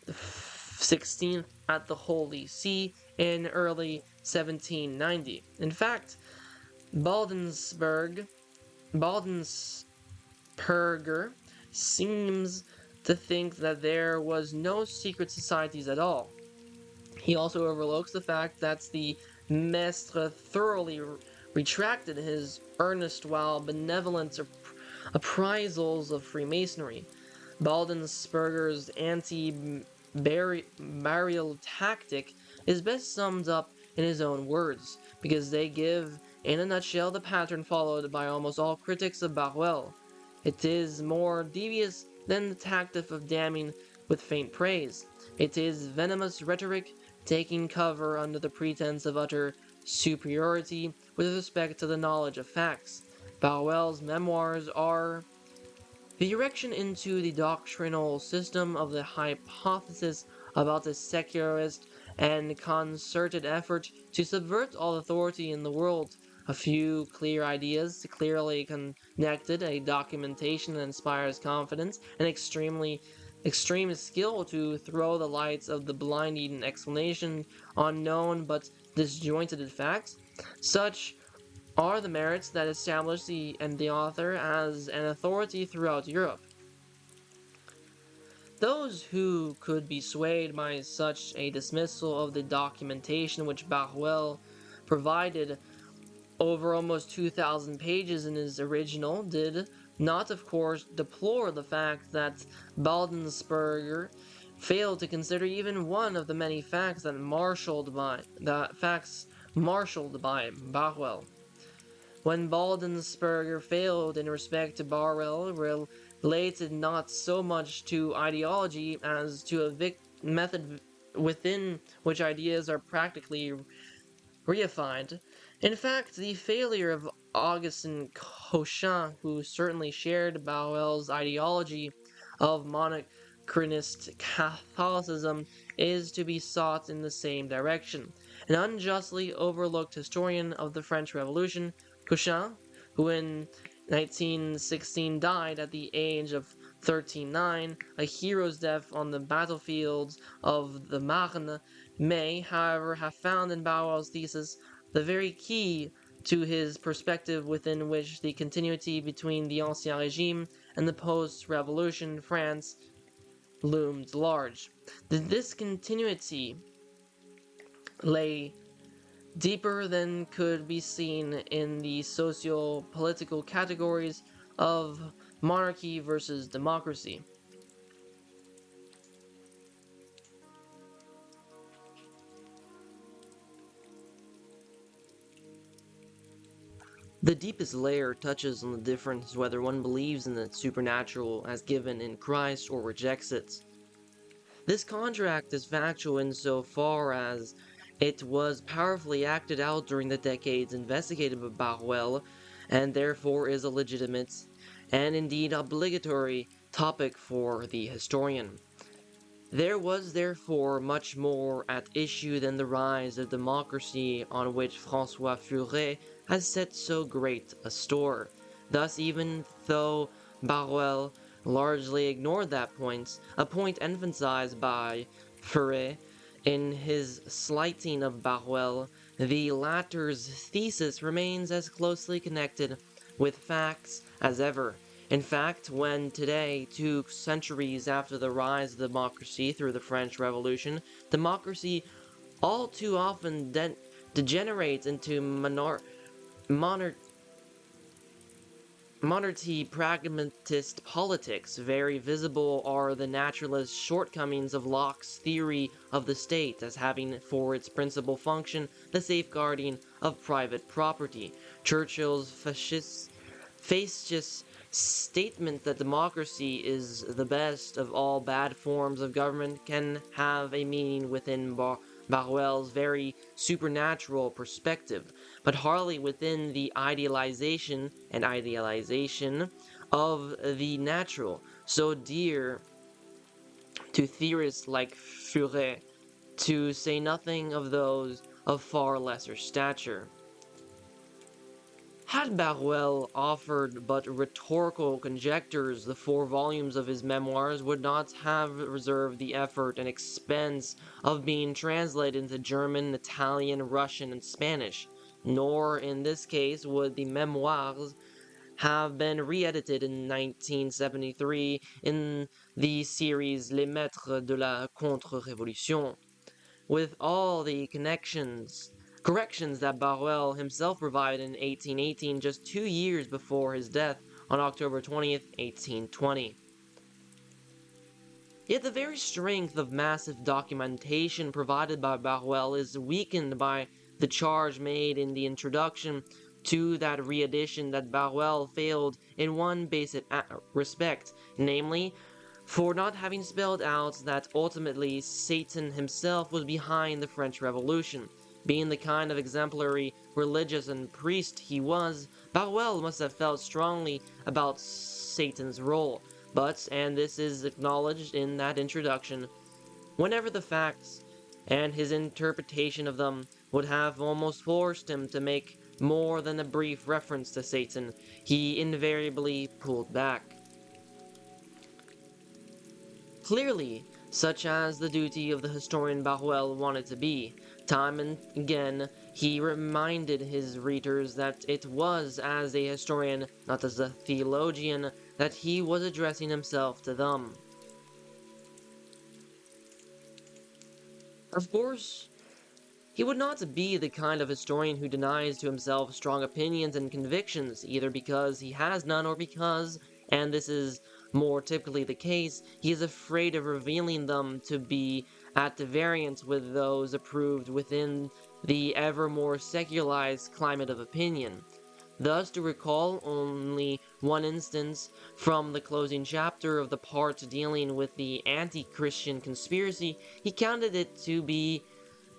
XVI at the Holy See in early 1790. In fact, Baldensperger seems to think that there was no secret societies at all. He also overlooks the fact that the Maistre thoroughly retracted his earnest while benevolent appraisals of Freemasonry. Baldensperger's anti-burial tactic is best summed up in his own words, because they give, in a nutshell, the pattern followed by almost all critics of Barruel. It is more devious than the tactic of damning with faint praise. It is venomous rhetoric, taking cover under the pretense of utter superiority with respect to the knowledge of facts. Barruel's memoirs are the erection into the doctrinal system of the hypothesis about a secularist and concerted effort to subvert all authority in the world. A few clear ideas, clearly connected, a documentation that inspires confidence, an extreme skill to throw the lights of the blinding explanation on known but disjointed facts. Such are the merits that establish the author as an authority throughout Europe. Those who could be swayed by such a dismissal of the documentation which Barruel provided over almost 2,000 pages in his original did not, of course, deplore the fact that Baldensperger failed to consider even one of the many facts marshaled by Barruel. When Baldensperger failed in respect to Barruel, related not so much to ideology as to a method within which ideas are practically reified. In fact, the failure of Augustin Cochin, who certainly shared Barruel's ideology of monarchist Catholicism, is to be sought in the same direction. An unjustly overlooked historian of the French Revolution, Cochin, who in 1916 died at the age of 39, a hero's death on the battlefields of the Marne, may, however, have found in Barruel's thesis the very key to his perspective within which the continuity between the Ancien Regime and the post-revolution France loomed large. This continuity lay deeper than could be seen in the socio-political categories of monarchy versus democracy. The deepest layer touches on the difference whether one believes in the supernatural as given in Christ or rejects it. This contract is factual insofar as it was powerfully acted out during the decades investigated by Barruel, and therefore is a legitimate, and indeed obligatory, topic for the historian. There was therefore much more at issue than the rise of democracy on which François Furet has set so great a store. Thus, even though Barruel largely ignored that point, a point emphasized by Furet in his slighting of Barruel, the latter's thesis remains as closely connected with facts as ever. In fact, when today, 2 centuries after the rise of democracy through the French Revolution, democracy all too often degenerates into monarchy pragmatist politics. Very visible are the naturalist shortcomings of Locke's theory of the state as having for its principal function the safeguarding of private property. Churchill's facious statement that democracy is the best of all bad forms of government can have a meaning within Barruel's very supernatural perspective, but hardly within the idealization of the natural, so dear to theorists like Furet, to say nothing of those of far lesser stature. Had Barruel offered but rhetorical conjectures, the 4 volumes of his memoirs would not have reserved the effort and expense of being translated into German, Italian, Russian, and Spanish, nor in this case would the Memoirs have been re-edited in 1973 in the series Les Maîtres de la Contre-Révolution, with all the corrections that Barruel himself provided in 1818, just 2 years before his death on October 20th, 1820. Yet the very strength of massive documentation provided by Barruel is weakened by the charge made in the introduction to that re-edition that Barruel failed in one basic respect, namely, for not having spelled out that ultimately Satan himself was behind the French Revolution. Being the kind of exemplary religious and priest he was, Barruel must have felt strongly about Satan's role, but, and this is acknowledged in that introduction, whenever the facts and his interpretation of them would have almost forced him to make more than a brief reference to Satan, he invariably pulled back. Clearly, such as the duty of the historian Barruel wanted to be, time and again he reminded his readers that it was as a historian, not as a theologian, that he was addressing himself to them. Of course, he would not be the kind of historian who denies to himself strong opinions and convictions, either because he has none or because, and this is more typically the case, he is afraid of revealing them to be at variance with those approved within the ever more secularized climate of opinion. Thus, to recall only one instance from the closing chapter of the part dealing with the anti-Christian conspiracy, he counted it to be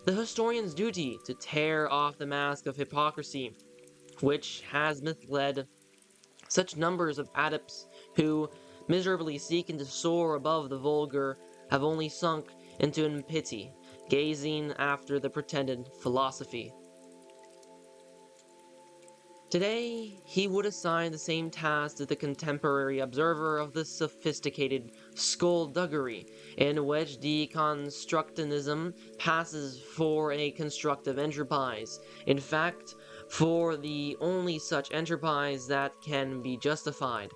the historian's duty to tear off the mask of hypocrisy, which has misled such numbers of adepts who, miserably seeking to soar above the vulgar, have only sunk into pity, gazing after the pretended philosophy. Today, he would assign the same task to the contemporary observer of the sophisticated skullduggery, in which deconstructionism passes for a constructive enterprise. In fact, for the only such enterprise that can be justified.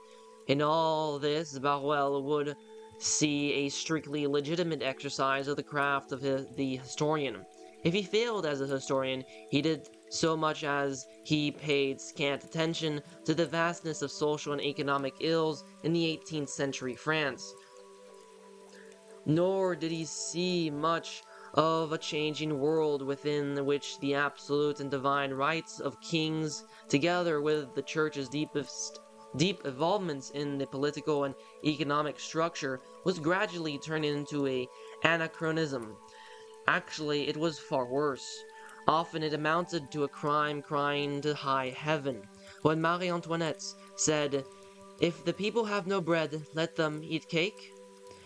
In all this, Barruel would see a strictly legitimate exercise of the craft of the historian. If he failed as a historian, he did so much as he paid scant attention to the vastness of social and economic ills in the 18th century France. Nor did he see much of a changing world within which the absolute and divine rights of kings, together with the church's deep evolvements in the political and economic structure, was gradually turning into an anachronism. Actually, it was far worse. Often it amounted to a crime crying to high heaven. When Marie Antoinette said, "If the people have no bread, let them eat cake,"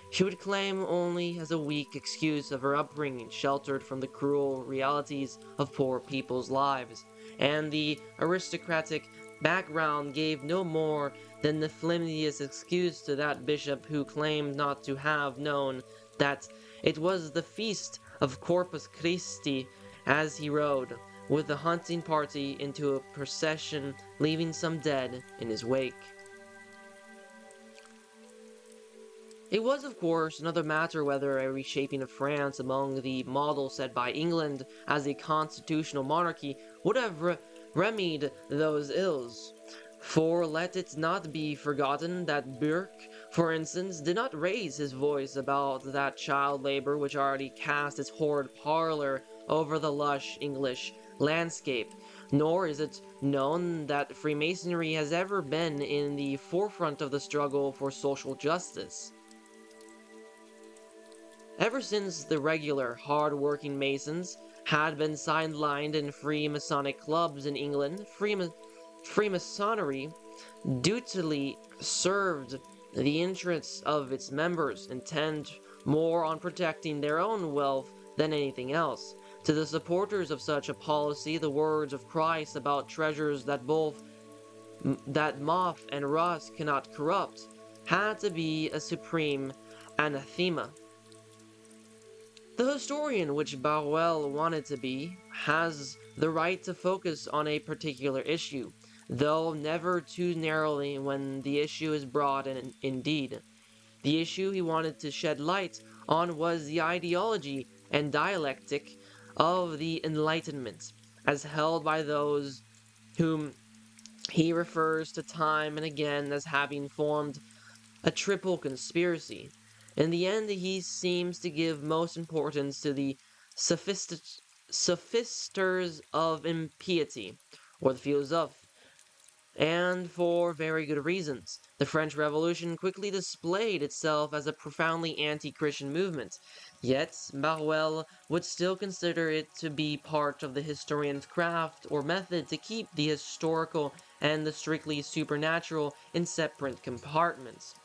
she would claim only as a weak excuse of her upbringing sheltered from the cruel realities of poor people's lives, and the aristocratic background gave no more than the flimsiest excuse to that bishop who claimed not to have known that it was the feast of Corpus Christi as he rode, with the hunting party, into a procession, leaving some dead in his wake. It was, of course, another matter whether a reshaping of France among the model set by England as a constitutional monarchy would have remedied those ills. For let it not be forgotten that Burke, for instance, did not raise his voice about that child labor which already cast its horrid pallor over the lush English landscape, nor is it known that Freemasonry has ever been in the forefront of the struggle for social justice. Ever since the regular, hard-working Masons had been sidelined in free Masonic clubs in England, Freemasonry dutifully served the interests of its members, intent more on protecting their own wealth than anything else. To the supporters of such a policy, the words of Christ about treasures that both that moth and rust cannot corrupt, had to be a supreme anathema. The historian, which Barruel wanted to be, has the right to focus on a particular issue, though never too narrowly when the issue is broad and indeed. The issue he wanted to shed light on was the ideology and dialectic of the Enlightenment, as held by those whom he refers to time and again as having formed a triple conspiracy. In the end, he seems to give most importance to the sophisters of impiety, or the philosophes, and for very good reasons. The French Revolution quickly displayed itself as a profoundly anti-Christian movement, yet Barruel would still consider it to be part of the historian's craft or method to keep the historical and the strictly supernatural in separate compartments.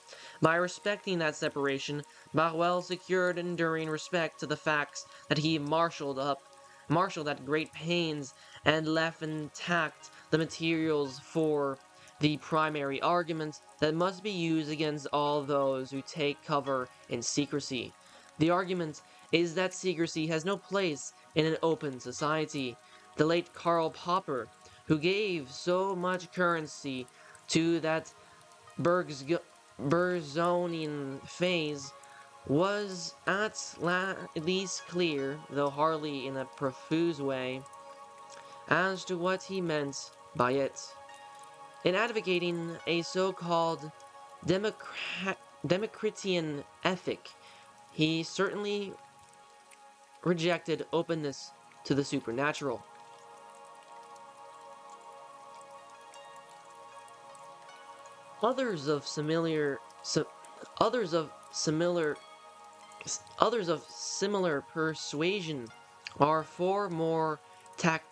By respecting that separation, Barruel secured enduring respect to the facts that he marshaled at great pains and left intact the materials for the primary argument that must be used against all those who take cover in secrecy. The argument is that secrecy has no place in an open society. The late Karl Popper, who gave so much currency to that Berzonian phase, was at least clear, though hardly in a profuse way, as to what he meant by it. In advocating a so-called Democritian ethic, he certainly rejected openness to the supernatural. Others of similar others of similar others of similar persuasion are far more tac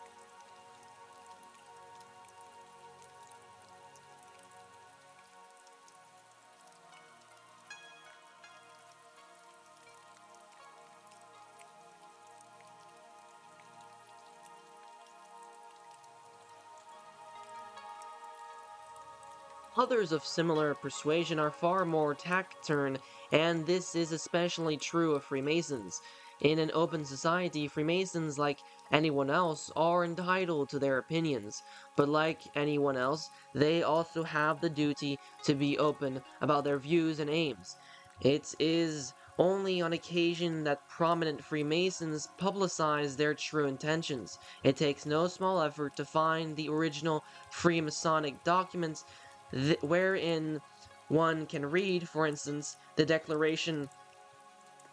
Others of similar persuasion are far more taciturn, and this is especially true of Freemasons. In an open society, Freemasons, like anyone else, are entitled to their opinions, but like anyone else, they also have the duty to be open about their views and aims. It is only on occasion that prominent Freemasons publicize their true intentions. It takes no small effort to find the original Freemasonic documents wherein one can read, for instance, the declaration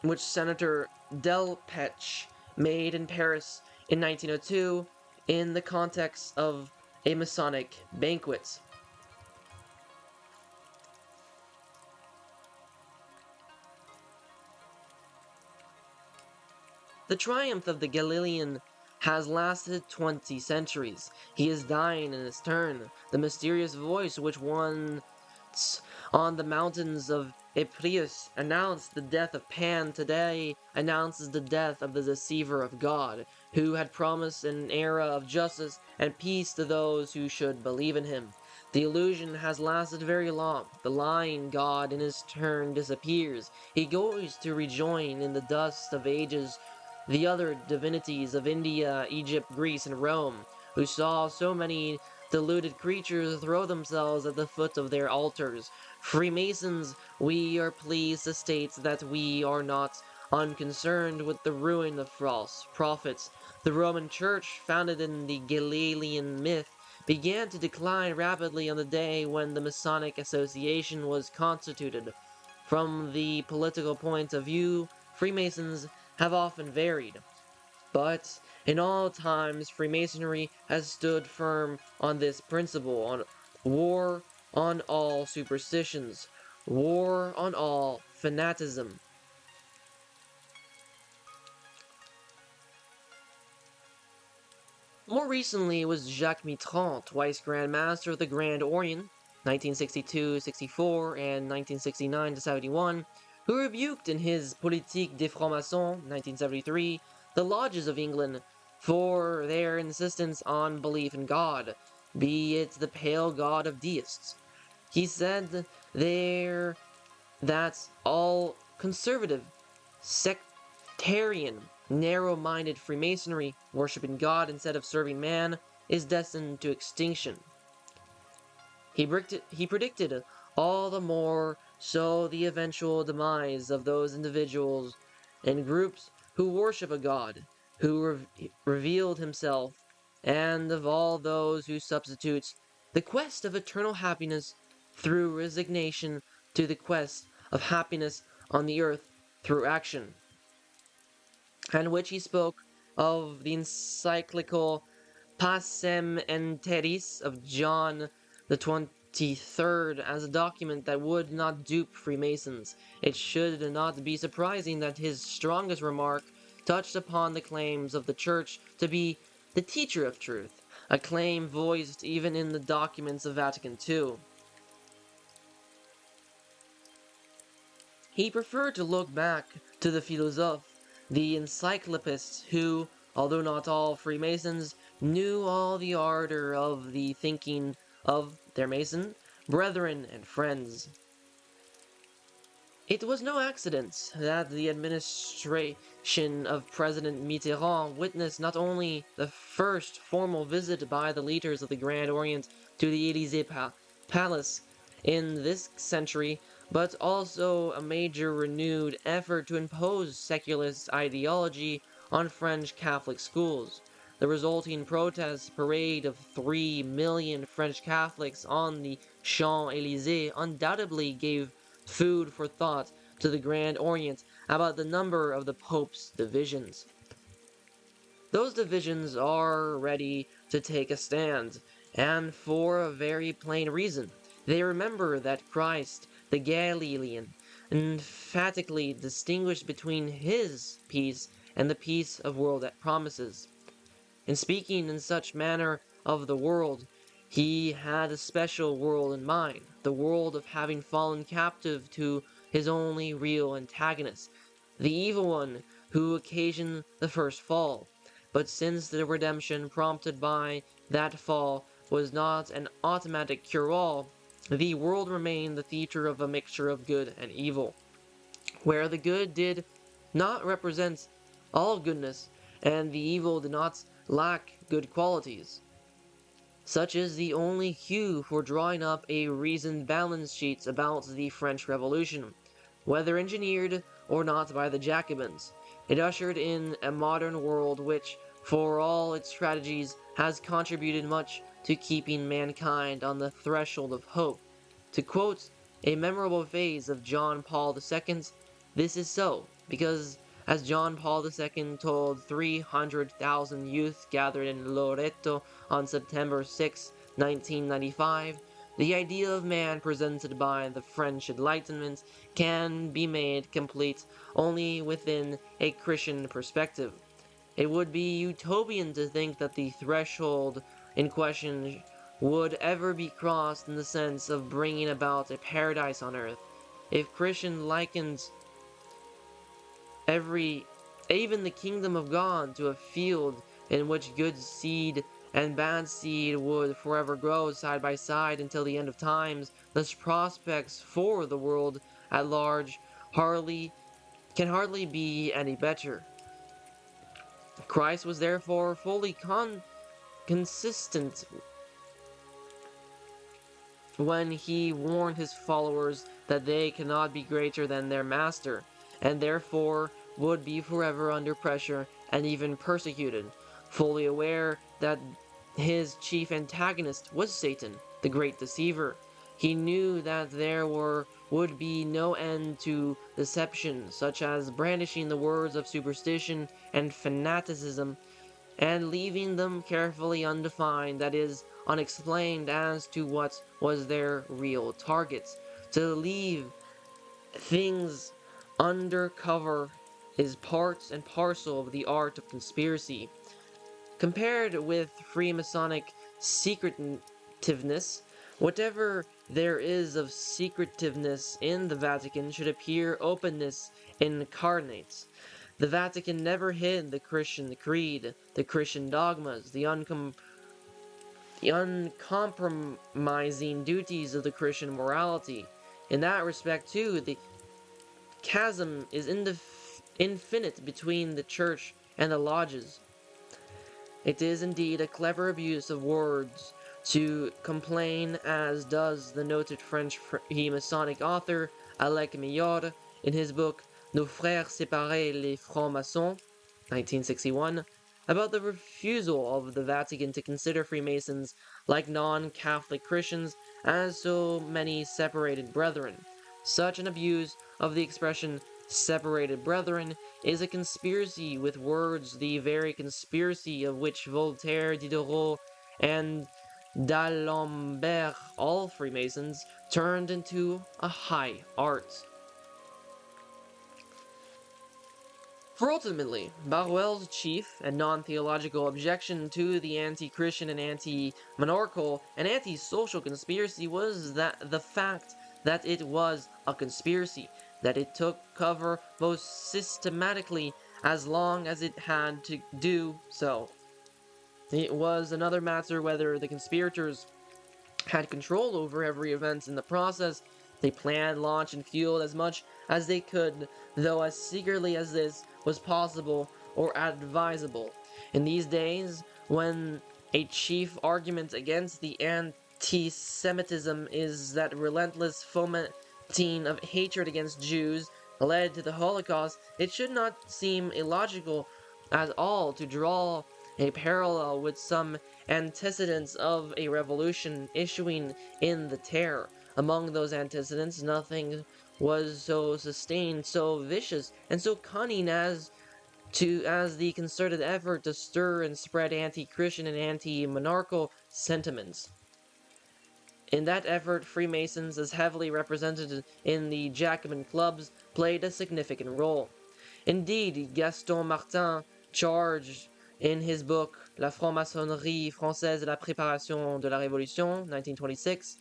which Senator Delpech made in Paris in 1902 in the context of a Masonic banquet. The triumph of the Galilean has lasted 20 centuries. He is dying in his turn. The mysterious voice which once on the mountains of Ypres announced the death of Pan today announces the death of the deceiver of God, who had promised an era of justice and peace to those who should believe in him. The illusion has lasted very long. The lying God in his turn disappears. He goes to rejoin in the dust of ages the other divinities of India, Egypt, Greece, and Rome, who saw so many deluded creatures throw themselves at the foot of their altars. Freemasons, we are pleased to state that we are not unconcerned with the ruin of false prophets. The Roman Church, founded in the Galilean myth, began to decline rapidly on the day when the Masonic Association was constituted. From the political point of view, Freemasons have often varied, but in all times Freemasonry has stood firm on this principle, on war on all superstitions, war on all fanaticism. More recently it was Jacques Mitterrand, twice Grand Master of the Grand Orient, 1962-64 and 1969-71, who rebuked in his Politique des Francs-Maçons, 1973, the lodges of England for their insistence on belief in God. be it the pale god of deists. He said there that all conservative, sectarian, narrow-minded Freemasonry, worshiping God instead of serving man, is destined to extinction. He predicted all the more so the eventual demise of those individuals and groups who worship a God who revealed himself, and of all those who substitute the quest of eternal happiness through resignation to the quest of happiness on the earth through action, and which he spoke of the encyclical Pacem Enteris of John the 23rd as a document that would not dupe Freemasons. It should not be surprising that his strongest remark touched upon the claims of the Church to be the teacher of truth, a claim voiced even in the documents of Vatican II. He preferred to look back to the philosophes, the encyclopedists who, although not all Freemasons, knew all the ardor of the thinking of their Mason brethren and friends. It was no accident that the administration of President Mitterrand witnessed not only the first formal visit by the leaders of the Grand Orient to the Élysée Palace in this century, but also a major renewed effort to impose secularist ideology on French Catholic schools. The resulting protest parade of 3 million French Catholics on the Champs-Élysées undoubtedly gave food for thought to the Grand Orient about the number of the Pope's divisions. Those divisions are ready to take a stand, and for a very plain reason. They remember that Christ, the Galilean, emphatically distinguished between his peace and the peace of world promises. In speaking in such manner of the world, he had a special world in mind, the world of having fallen captive to his only real antagonist, the evil one who occasioned the first fall. But since the redemption prompted by that fall was not an automatic cure-all, the world remained the theater of a mixture of good and evil, where the good did not represent all goodness, and the evil did not lack good qualities. Such is the only hue for drawing up a reasoned balance sheet about the French Revolution. Whether engineered or not by the Jacobins, it ushered in a modern world which, for all its strategies, has contributed much to keeping mankind on the threshold of hope. To quote a memorable phrase of John Paul II, this is so, because as John Paul II told 300,000 youth gathered in Loreto on September 6, 1995, the idea of man presented by the French Enlightenment can be made complete only within a Christian perspective. It would be utopian to think that the threshold in question would ever be crossed in the sense of bringing about a paradise on earth. If Christian likens even the kingdom of God to a field in which good seed and bad seed would forever grow side by side until the end of times, the prospects for the world at large can hardly be any better. Christ was therefore fully consistent when he warned his followers that they cannot be greater than their master, and therefore would be forever under pressure and even persecuted, fully aware that his chief antagonist was Satan, the great deceiver. He knew that there would be no end to deception, such as brandishing the words of superstition and fanaticism, and leaving them carefully undefined, that is, unexplained as to what was their real target. To leave things under cover is part and parcel of the art of conspiracy. Compared with Freemasonic secretiveness, whatever there is of secretiveness in the Vatican should appear openness incarnate. The Vatican never hid the Christian creed, the Christian dogmas, the the uncompromising duties of the Christian morality. In that respect, too, the chasm is infinite between the church and the lodges. It is indeed a clever abuse of words to complain, as does the noted French Freemasonic author Alec Millard in his book Nos Frères Séparés les Francs-Maçons, 1961, about the refusal of the Vatican to consider Freemasons, like non-Catholic Christians, as so many separated brethren. Such an abuse of the expression separated brethren is a conspiracy with words, the very conspiracy of which Voltaire, Diderot, and D'Alembert, all Freemasons, turned into a high art. For ultimately, Barruel's chief and non-theological objection to the anti-Christian and anti-monarchical and anti-social conspiracy was that the fact that it was a conspiracy, that it took cover most systematically as long as it had to do so. It was another matter whether the conspirators had control over every event in the process. They planned, launched, and fueled as much as they could, though as secretly as this was possible or advisable. In these days, when a chief argument against the anti-Semitism is that relentless fomenting of hatred against Jews led to the Holocaust, it should not seem illogical at all to draw a parallel with some antecedents of a revolution issuing in the terror. Among those antecedents, nothing was so sustained, so vicious, and so cunning as the concerted effort to stir and spread anti-Christian and anti-monarchical sentiments. In that effort, Freemasons, as heavily represented in the Jacobin clubs, played a significant role. Indeed, Gaston Martin charged in his book La franc-maçonnerie française et la préparation de la Révolution, 1926,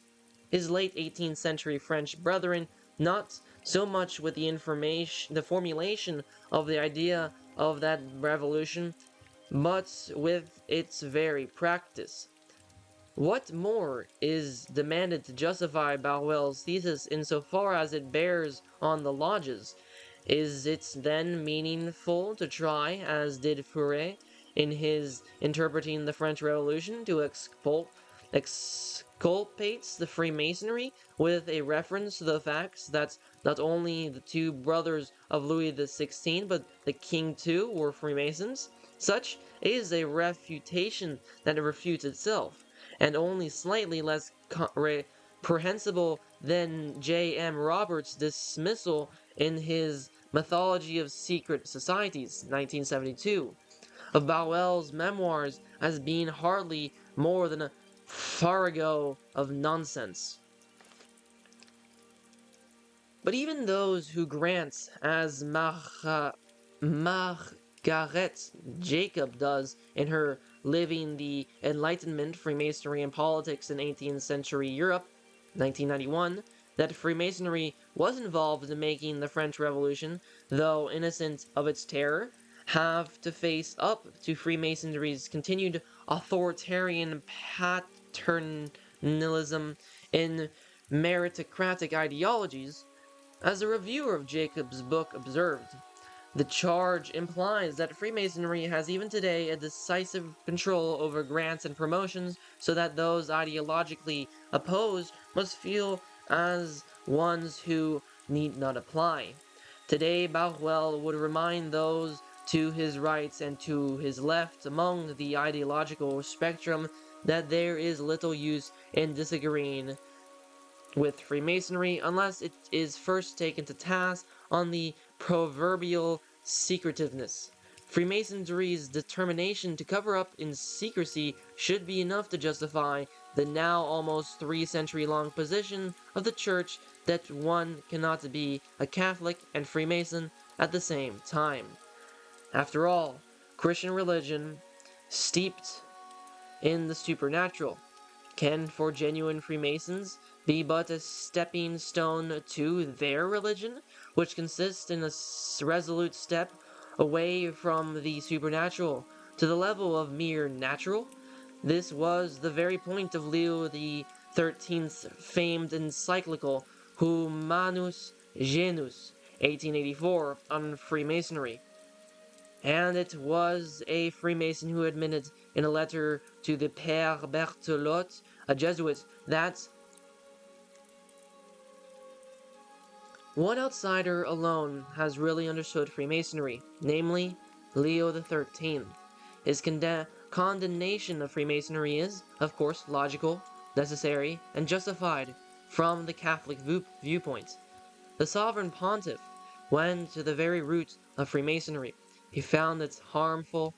his late 18th century French brethren not so much with the formulation of the idea of that revolution, but with its very practice. What more is demanded to justify Barruel's thesis insofar as it bears on the lodges? Is it then meaningful to try, as did Fourier in his Interpreting the French Revolution, to exculpate the Freemasonry with a reference to the facts that not only the two brothers of Louis XVI, but the king too, were Freemasons? Such is a refutation that refutes itself, and only slightly less reprehensible than J.M. Roberts' dismissal in his Mythology of Secret Societies, 1972, of Barruel's Memoirs as being hardly more than a farrago of nonsense. But even those who grant, as Margaret Jacob does in her Living the Enlightenment, Freemasonry and Politics in 18th Century Europe, 1991, that Freemasonry was involved in making the French Revolution, though innocent of its terror, have to face up to Freemasonry's continued authoritarian paternalism in meritocratic ideologies. As a reviewer of Jacob's book observed, the charge implies that Freemasonry has even today a decisive control over grants and promotions, so that those ideologically opposed must feel as ones who need not apply. Today, Barruel would remind those to his right and to his left among the ideological spectrum that there is little use in disagreeing with Freemasonry unless it is first taken to task on the proverbial secretiveness. Freemasonry's determination to cover up in secrecy should be enough to justify the now almost 3-century-long position of the Church that one cannot be a Catholic and Freemason at the same time. After all, Christian religion, steeped in the supernatural, can for genuine Freemasons be but a stepping stone to their religion, which consists in a resolute step away from the supernatural to the level of mere natural. This was the very point of Leo XIII's famed encyclical Humanus Genus, 1884, on Freemasonry. And it was a Freemason who admitted in a letter to the Père Berthelot, a Jesuit, that one outsider alone has really understood Freemasonry, namely Leo XIII. His condemnation of Freemasonry is, of course, logical, necessary, and justified from the Catholic viewpoint. The sovereign pontiff went to the very root of Freemasonry. He found it harmful,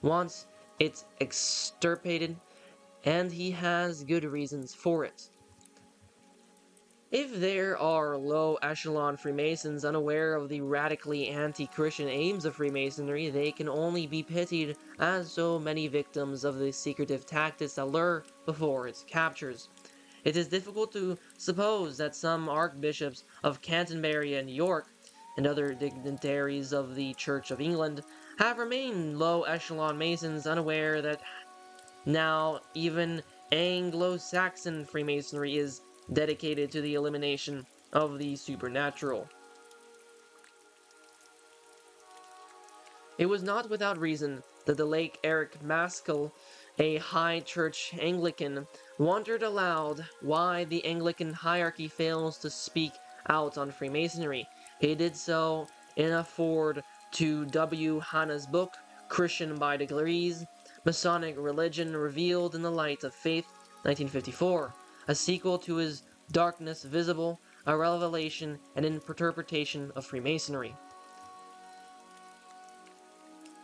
wants it extirpated, and he has good reasons for it. If there are low-echelon Freemasons unaware of the radically anti-Christian aims of Freemasonry, they can only be pitied as so many victims of the secretive tactics that lure before its captures. It is difficult to suppose that some archbishops of Canterbury and York, and other dignitaries of the Church of England, have remained low-echelon Masons unaware that now even Anglo-Saxon Freemasonry is dedicated to the elimination of the supernatural. It was not without reason that the late Eric Maskell, a high church Anglican, wondered aloud why the Anglican hierarchy fails to speak out on Freemasonry. He did so in a foreword to W. Hanna's book, Christian by Degrees, Masonic Religion Revealed in the Light of Faith, 1954, a sequel to his Darkness Visible, a revelation and interpretation of Freemasonry.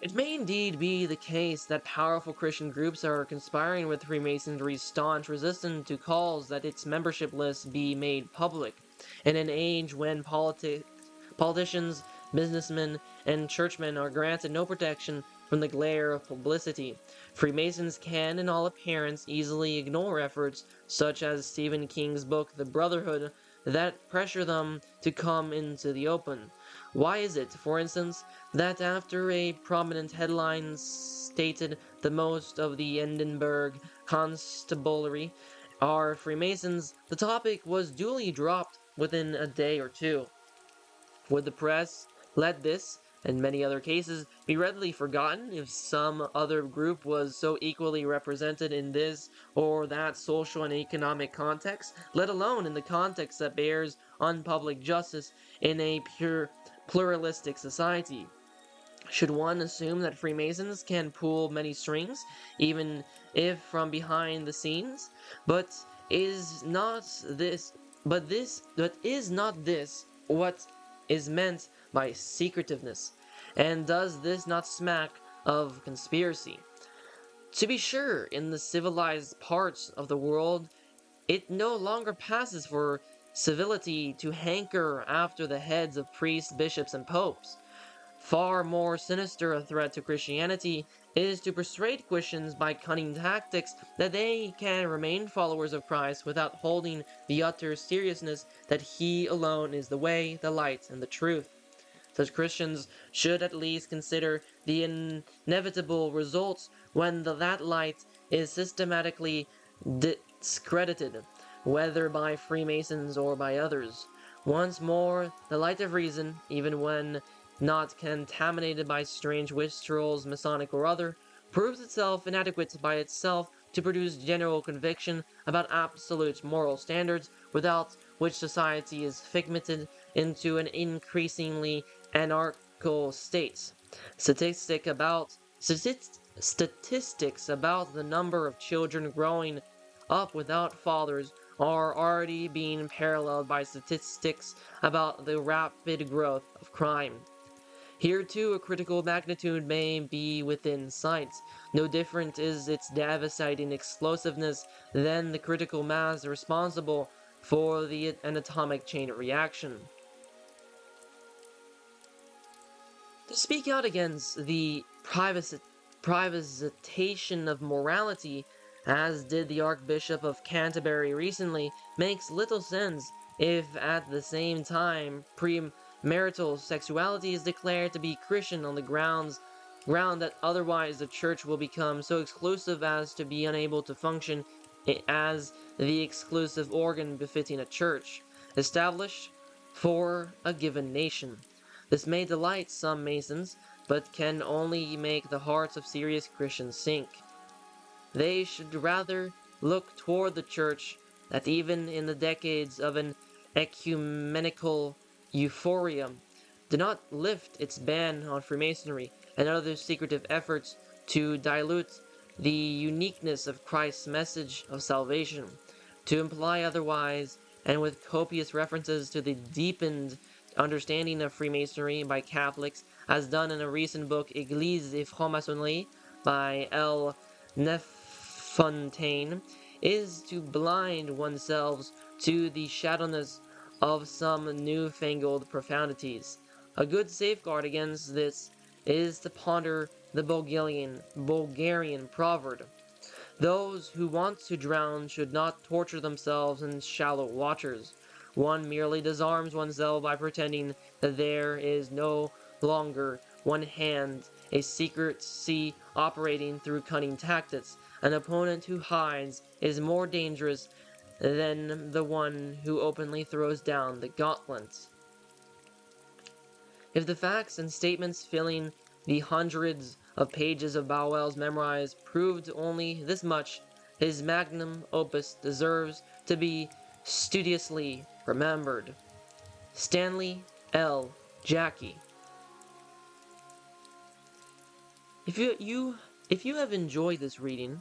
It may indeed be the case that powerful Christian groups are conspiring with Freemasonry's staunch resistance to calls that its membership list be made public. In an age when politicians, businessmen, and churchmen are granted no protection from the glare of publicity, Freemasons can, in all appearance, easily ignore efforts such as Stephen King's book The Brotherhood that pressure them to come into the open. Why is it, for instance, that after a prominent headline stated the most of the Edinburgh Constabulary are Freemasons, the topic was duly dropped within a day or two? Would the press let this, and many other cases, be readily forgotten if some other group was so equally represented in this or that social and economic context, let alone in the context that bears on public justice in a pluralistic society? Should one assume that Freemasons can pull many strings, even if from behind the scenes? But is not this what is meant by secretiveness? And does this not smack of conspiracy? To be sure, in the civilized parts of the world, it no longer passes for civility to hanker after the heads of priests, bishops, and popes. Far more sinister a threat to Christianity is to persuade Christians by cunning tactics that they can remain followers of Christ without holding the utter seriousness that He alone is the way, the light, and the truth. Such Christians should at least consider the inevitable results when that light is systematically discredited, whether by Freemasons or by others. Once more, the light of reason, even when not contaminated by strange withdrawals, Masonic or other, proves itself inadequate by itself to produce general conviction about absolute moral standards, without which society is figmented into an increasingly anarchical state. Statistics about the number of children growing up without fathers are already being paralleled by statistics about the rapid growth of crime. Here too a critical magnitude may be within sight. No different is its devastating explosiveness than the critical mass responsible for an atomic chain reaction. To speak out against the privatization of morality, as did the Archbishop of Canterbury recently, makes little sense if at the same time premarital sexuality is declared to be Christian on the grounds ground that otherwise the church will become so exclusive as to be unable to function as the exclusive organ befitting a church, established for a given nation. This may delight some Masons, but can only make the hearts of serious Christians sink. They should rather look toward the church that even in the decades of an ecumenical euphoria did not lift its ban on Freemasonry and other secretive efforts to dilute the uniqueness of Christ's message of salvation, to imply otherwise, and with copious references to the deepened understanding of Freemasonry by Catholics, as done in a recent book, Église et Franc-Maçonnerie, by L. Nefontaine, is to blind oneself to the shadowness of some newfangled profundities. A good safeguard against this is to ponder the Bulgarian proverb. Those who want to drown should not torture themselves in shallow waters. One merely disarms oneself by pretending that there is no longer one hand, a secret sea operating through cunning tactics. An opponent who hides is more dangerous than the one who openly throws down the gauntlet. If the facts and statements filling the hundreds of pages of Barruel's Memoirs proved only this much, his magnum opus deserves to be studiously remembered. Stanley L. Jackie. If you have enjoyed this reading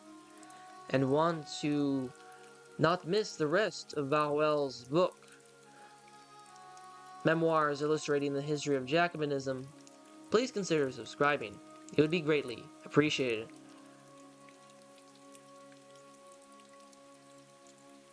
and want to not miss the rest of Barruel's book, Memoirs Illustrating the History of Jacobinism, please consider subscribing. It would be greatly appreciated.